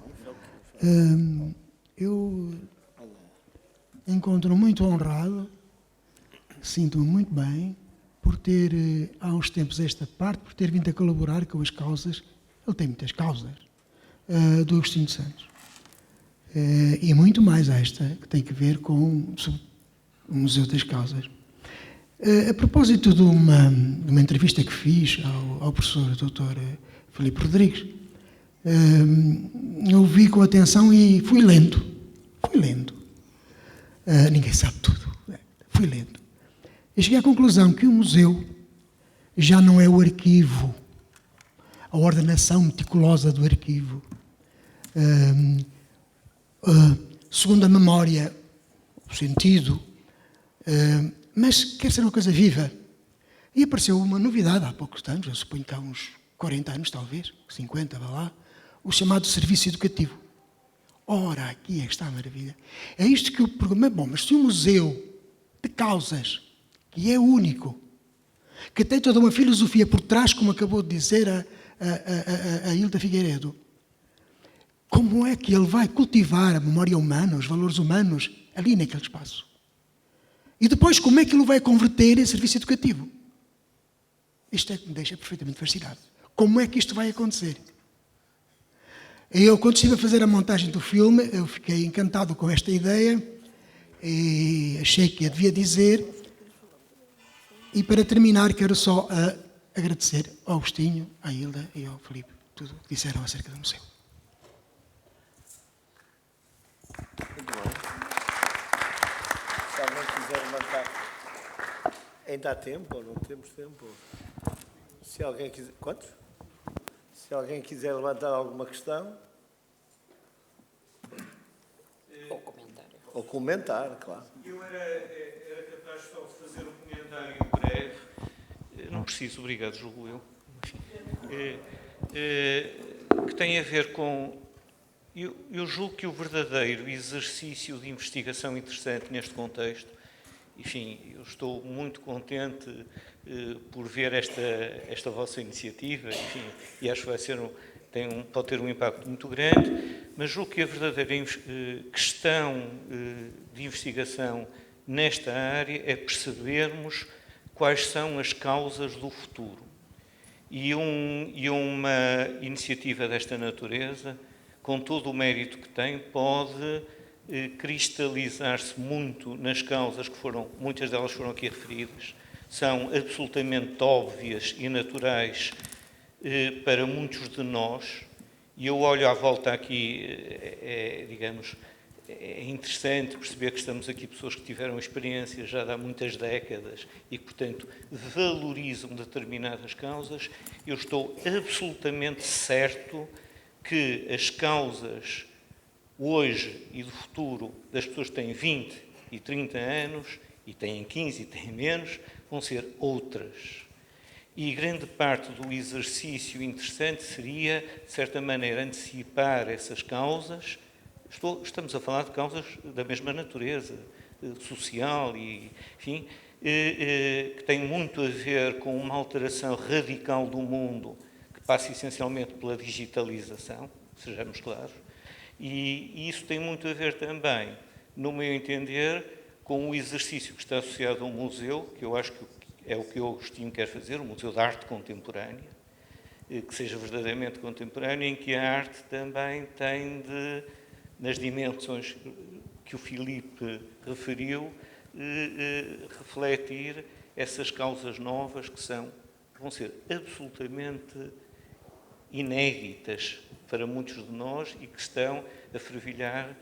Eu encontro-me muito honrado, sinto-me muito bem por ter, há uns tempos, esta parte, por ter vindo a colaborar com as causas, ele tem muitas causas, do Agostinho Santos. E muito mais esta, que tem que ver com o Museu das Causas. A propósito de uma entrevista que fiz ao professor Dr. Filipe Rodrigues, eu ouvi com atenção e fui lendo. Ninguém sabe tudo. Fui lendo. E cheguei à conclusão que o museu já não é o arquivo, a ordenação meticulosa do arquivo. Segundo a memória, o sentido, mas quer ser uma coisa viva. E apareceu uma novidade há poucos anos, eu suponho que há uns 40 anos talvez, 50, vá lá, o chamado serviço educativo. Ora, aqui é que está a maravilha. É isto que eu pergunto, bom, mas se um museu de causas, que é único, que tem toda uma filosofia por trás, como acabou de dizer a Hilda Figueiredo, como é que ele vai cultivar a memória humana, os valores humanos, ali naquele espaço? E depois, como é que ele vai converter em serviço educativo? Isto é que me deixa perfeitamente fascinado. Como é que isto vai acontecer? Eu, quando estive a fazer a montagem do filme, eu fiquei encantado com esta ideia e achei que a devia dizer. E para terminar, quero só agradecer ao Agostinho, à Hilda e ao Filipe tudo o que disseram acerca do museu. Muito bem. Se alguém quiser levantar... Ainda há tempo ou não temos tempo? Se alguém quiser... Quantos? Se alguém quiser levantar alguma questão... Ou comentar, claro. Eu era capaz só de fazer um comentário breve. Não preciso, obrigado, julgo eu. Que tem a ver com... Eu julgo que o verdadeiro exercício de investigação interessante neste contexto, enfim, eu estou muito contente por ver esta vossa iniciativa, enfim, e acho que vai ser pode ter um impacto muito grande, mas julgo que a verdadeira questão de investigação nesta área é percebermos quais são as causas do futuro. E uma iniciativa desta natureza, com todo o mérito que tem, pode cristalizar-se muito nas causas que muitas delas foram aqui referidas, são absolutamente óbvias e naturais para muitos de nós, e eu olho à volta aqui, digamos, é interessante perceber que estamos aqui pessoas que tiveram experiências já de há muitas décadas e que, portanto, valorizam determinadas causas. Eu estou absolutamente certo que as causas hoje e do futuro das pessoas que têm 20 e 30 anos e têm 15 e têm menos vão ser outras. E grande parte do exercício interessante seria, de certa maneira, antecipar essas causas. Estamos a falar de causas da mesma natureza, social e, enfim, que tem muito a ver com uma alteração radical do mundo que passa essencialmente pela digitalização, sejamos claros, e isso tem muito a ver também, no meu entender, com o exercício que está associado ao museu, que eu acho que é o que o Agostinho quer fazer, o Museu da Arte Contemporânea, que seja verdadeiramente contemporâneo, em que a arte também tem de, nas dimensões que o Filipe referiu, refletir essas causas novas que vão ser absolutamente inéditas para muitos de nós e que estão a fervilhar,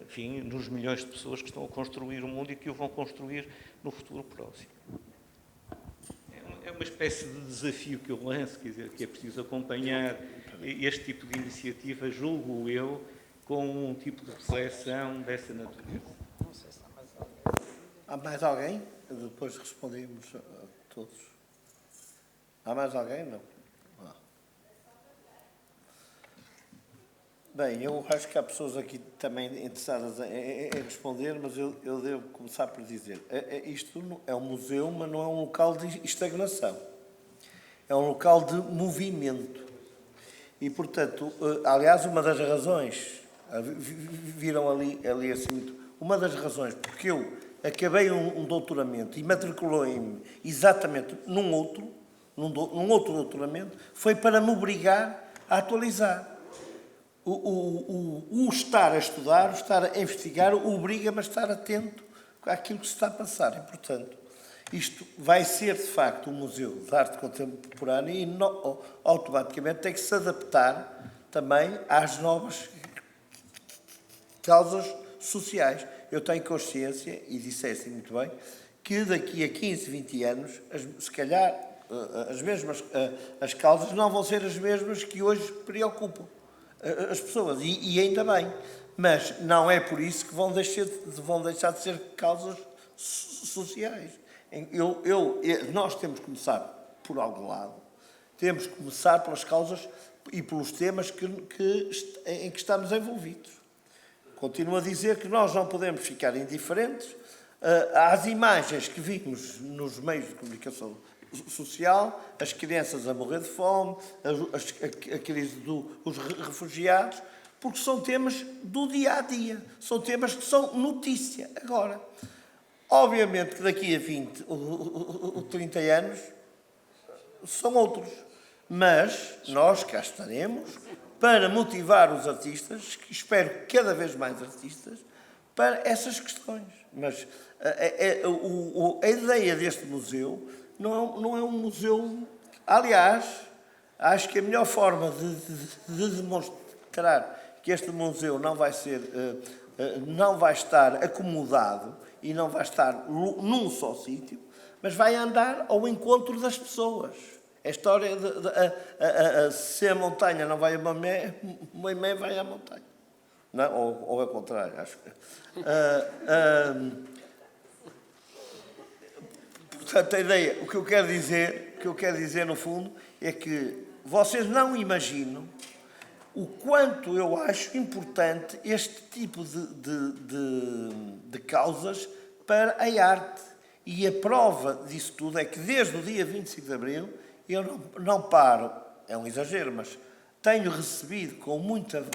enfim, nos milhões de pessoas que estão a construir o mundo e que o vão construir no futuro próximo. É uma espécie de desafio que eu lanço, quer dizer, que é preciso acompanhar este tipo de iniciativa, julgo eu, com um tipo de reflexão dessa natureza. Não sei se há mais alguém. Há mais alguém? Depois respondemos a todos. Há mais alguém? Não. Bem, eu acho que há pessoas aqui também interessadas em responder, mas eu devo começar por dizer, isto é um museu, mas não é um local de estagnação. É um local de movimento. E, portanto, aliás, uma das razões, viram ali assim, uma das razões, porque eu acabei um doutoramento e matriculei-me exatamente num outro doutoramento, foi para me obrigar a atualizar. O estar a estudar, o estar a investigar, obriga-me a estar atento àquilo que se está a passar. E, portanto, isto vai ser, de facto, um museu de arte contemporânea e automaticamente tem que se adaptar também às novas causas sociais. Eu tenho consciência, e disseste muito bem, que daqui a 15, 20 anos, se calhar, as causas não vão ser as mesmas que hoje preocupam as pessoas, e ainda bem, mas não é por isso que vão deixar de ser causas sociais. Nós temos que começar por algum lado, temos que começar pelas causas e pelos temas em que estamos envolvidos. Continuo a dizer que nós não podemos ficar indiferentes às imagens que vimos nos meios de comunicação social, as crianças a morrer de fome, a crise dos refugiados, porque são temas do dia-a-dia, são temas que são notícia. Agora, obviamente que daqui a 20 ou 30 anos são outros, mas nós cá estaremos para motivar os artistas, que espero cada vez mais artistas, para essas questões. Mas a ideia deste museu não é um museu... Aliás, acho que a melhor forma de demonstrar que este museu não vai estar acomodado e não vai estar num só sítio, mas vai andar ao encontro das pessoas. A história se a montanha não vai a Mamé, Mamé vai à montanha. Não? Ou ao contrário, acho que... Portanto, a ideia, o que eu quero dizer no fundo, é que vocês não imaginam o quanto eu acho importante este tipo de causas para a arte. E a prova disso tudo é que desde o dia 25 de Abril eu não paro, é um exagero, mas tenho recebido com muita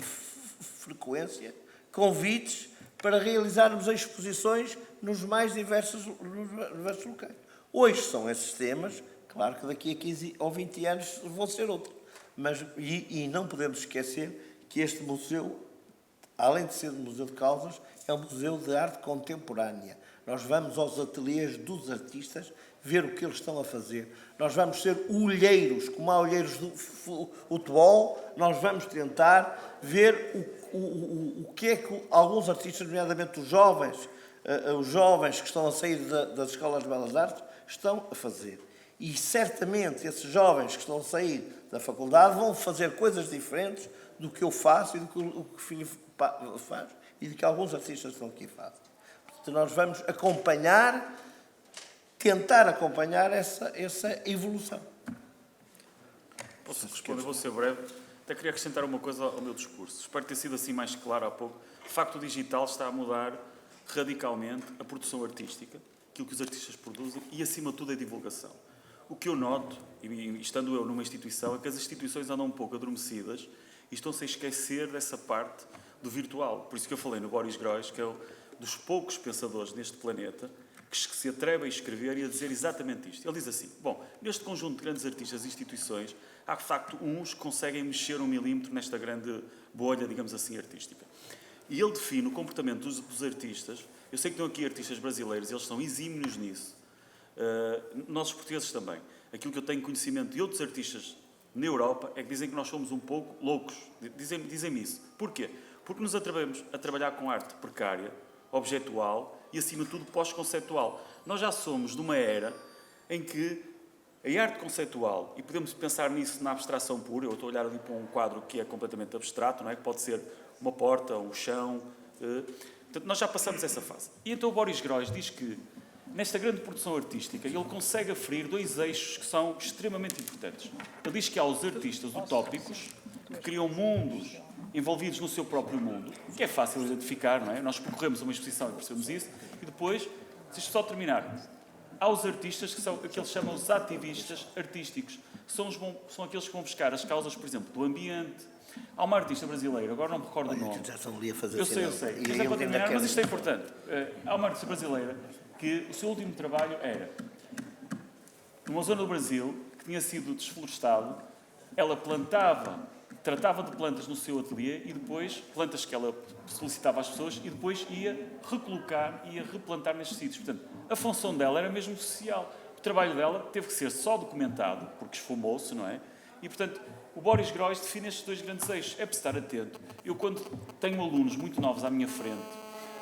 frequência convites para realizarmos exposições nos mais diversos locais. Hoje são esses temas, claro que daqui a 15 ou 20 anos vão ser outros. Mas, e não podemos esquecer que este museu, além de ser um museu de causas, é um museu de arte contemporânea. Nós vamos aos ateliês dos artistas ver o que eles estão a fazer. Nós vamos ser olheiros, como há olheiros do futebol, nós vamos tentar ver o que é que alguns artistas, nomeadamente os jovens que estão a sair das escolas de belas artes, estão a fazer. E certamente esses jovens que estão a sair da faculdade vão fazer coisas diferentes do que eu faço e do que o filho faz e do que alguns artistas que estão aqui fazem. Portanto, nós vamos tentar acompanhar essa evolução. Posso responder? Vou ser breve. Até queria acrescentar uma coisa ao meu discurso. Espero ter sido assim mais claro há pouco. De facto, o digital está a mudar radicalmente a produção artística, aquilo que os artistas produzem e, acima de tudo, a divulgação. O que eu noto, e estando eu numa instituição, é que as instituições andam um pouco adormecidas e estão-se a esquecer dessa parte do virtual. Por isso que eu falei no Boris Groys, que é um dos poucos pensadores neste planeta que se atreve a escrever e a dizer exatamente isto. Ele diz assim, bom, neste conjunto de grandes artistas e instituições, há de facto uns que conseguem mexer 1 milímetro nesta grande bolha, digamos assim, artística. E ele define o comportamento dos artistas. Eu sei que estão aqui artistas brasileiros, eles são exímios nisso. Nós, os portugueses, também. Aquilo que eu tenho conhecimento de outros artistas na Europa é que dizem que nós somos um pouco loucos. Dizem-me isso. Porquê? Porque nos atrevemos a trabalhar com arte precária, objetual e, acima de tudo, pós-conceitual. Nós já somos de uma era em que a arte conceitual, e podemos pensar nisso na abstração pura, eu estou a olhar ali para um quadro que é completamente abstrato, não é? Que pode ser uma porta, um chão. Portanto, nós já passamos essa fase. E então o Boris Groys diz que, nesta grande produção artística, ele consegue aferir 2 eixos que são extremamente importantes. Ele diz que há os artistas utópicos, que criam mundos envolvidos no seu próprio mundo, que é fácil identificar, não é? Nós percorremos uma exposição e percebemos isso, e depois, deixa só terminar, há os artistas que são aqueles que chamam os ativistas artísticos, que são aqueles que vão buscar as causas, por exemplo, do ambiente. Há uma artista brasileira, agora não me recordo o nome. Já estão ali a fazer eu sei. Mas é para terminar, mas isto é importante. Há uma artista brasileira que o seu último trabalho era numa zona do Brasil que tinha sido desflorestado. Ela tratava de plantas no seu ateliê e depois, plantas que ela solicitava às pessoas, e depois ia recolocar, ia replantar nestes sítios. Portanto, a função dela era mesmo social. O trabalho dela teve que ser só documentado, porque esfumou-se, não é? E, portanto, o Boris Groys define estes dois grandes eixos. É preciso estar atento. Eu, quando tenho alunos muito novos à minha frente,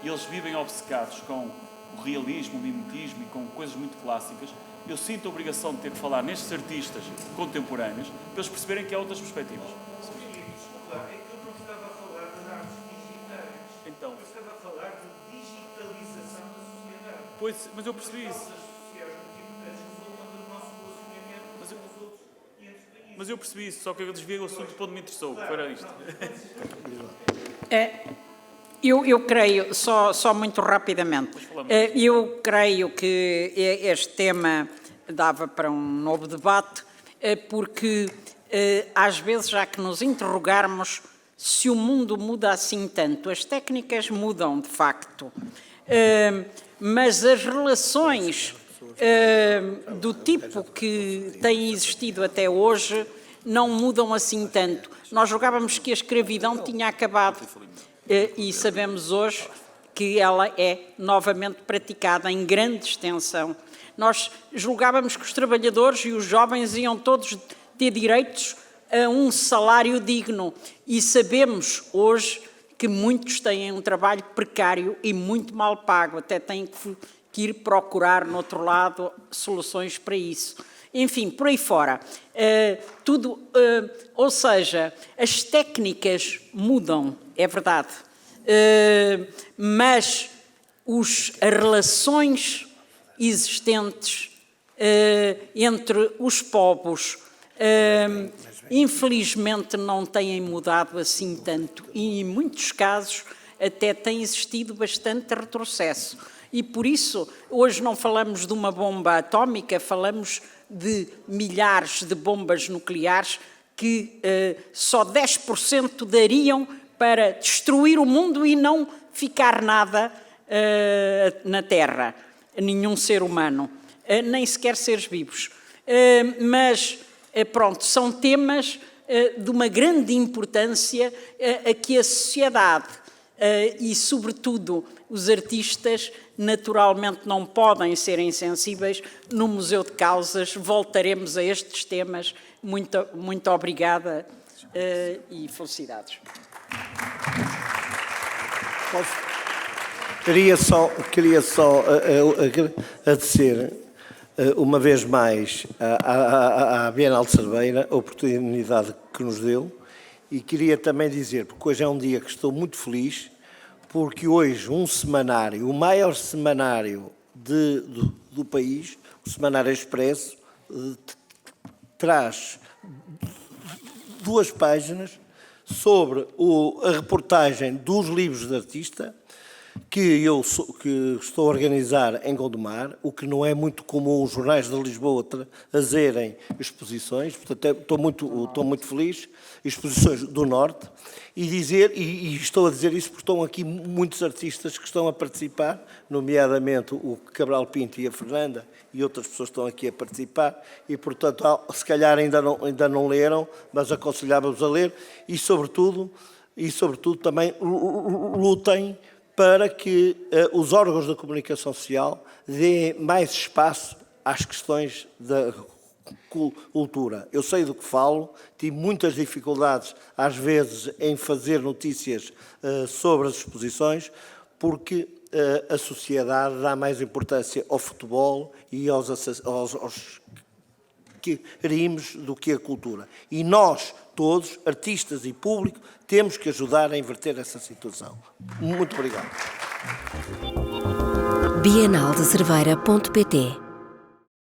e eles vivem obcecados com o realismo, o mimetismo e com coisas muito clássicas, eu sinto a obrigação de ter que falar nestes artistas contemporâneos para eles perceberem que há outras perspectivas. Desculpa, é que eu não estava a falar de artes digitais. Então. Eu estava a falar de digitalização da sociedade. Pois, mas eu percebi isso. Sociais muito importantes que resultam do nosso relacionamento com os outros e entre os países. Mas eu percebi isso, só que eu desviei o assunto do ponto que me interessou, que foi isto. Eu creio, só muito rapidamente, eu creio que este tema dava para um novo debate, porque às vezes há que nos interrogarmos se o mundo muda assim tanto. As técnicas mudam, de facto, mas as relações do tipo que têm existido até hoje não mudam assim tanto. Nós julgávamos que a escravidão tinha acabado. E sabemos hoje que ela é novamente praticada em grande extensão. Nós julgávamos que os trabalhadores e os jovens iam todos ter direitos a um salário digno e sabemos hoje que muitos têm um trabalho precário e muito mal pago, até têm que ir procurar no outro lado soluções para isso. Enfim, por aí fora, ou seja, as técnicas mudam, é verdade, mas as relações existentes entre os povos, infelizmente, não têm mudado assim tanto e, em muitos casos, até tem existido bastante retrocesso. E, por isso, hoje não falamos de uma bomba atómica, falamos de milhares de bombas nucleares que só 10% dariam para destruir o mundo e não ficar nada na Terra, nenhum ser humano, nem sequer seres vivos. Mas, pronto, são temas de uma grande importância a que a sociedade e, sobretudo, os artistas naturalmente não podem ser insensíveis. No Museu de Causas voltaremos a estes temas. Muito obrigada e felicidades. Queria só agradecer uma vez mais à Bienal de Cerveira a oportunidade que nos deu, e queria também dizer, porque hoje é um dia que estou muito feliz, porque hoje um semanário, o maior semanário do país, o Semanário Expresso, traz 2 páginas sobre a reportagem dos livros de artista que estou a organizar em Gondomar, o que não é muito comum os jornais de Lisboa trazerem exposições, portanto estou muito feliz, exposições do Norte, e estou a dizer isso porque estão aqui muitos artistas que estão a participar, nomeadamente o Cabral Pinto e a Fernanda, e outras pessoas estão aqui a participar, e portanto se calhar ainda não leram, mas aconselhava-vos a ler, e sobretudo também lutem para que os órgãos da comunicação social deem mais espaço às questões da cultura. Eu sei do que falo, tive muitas dificuldades às vezes em fazer notícias sobre as exposições, porque a sociedade dá mais importância ao futebol e aos crimes do que a cultura. E nós, todos, artistas e público, temos que ajudar a inverter essa situação. Muito obrigado. bienaldecerveira.pt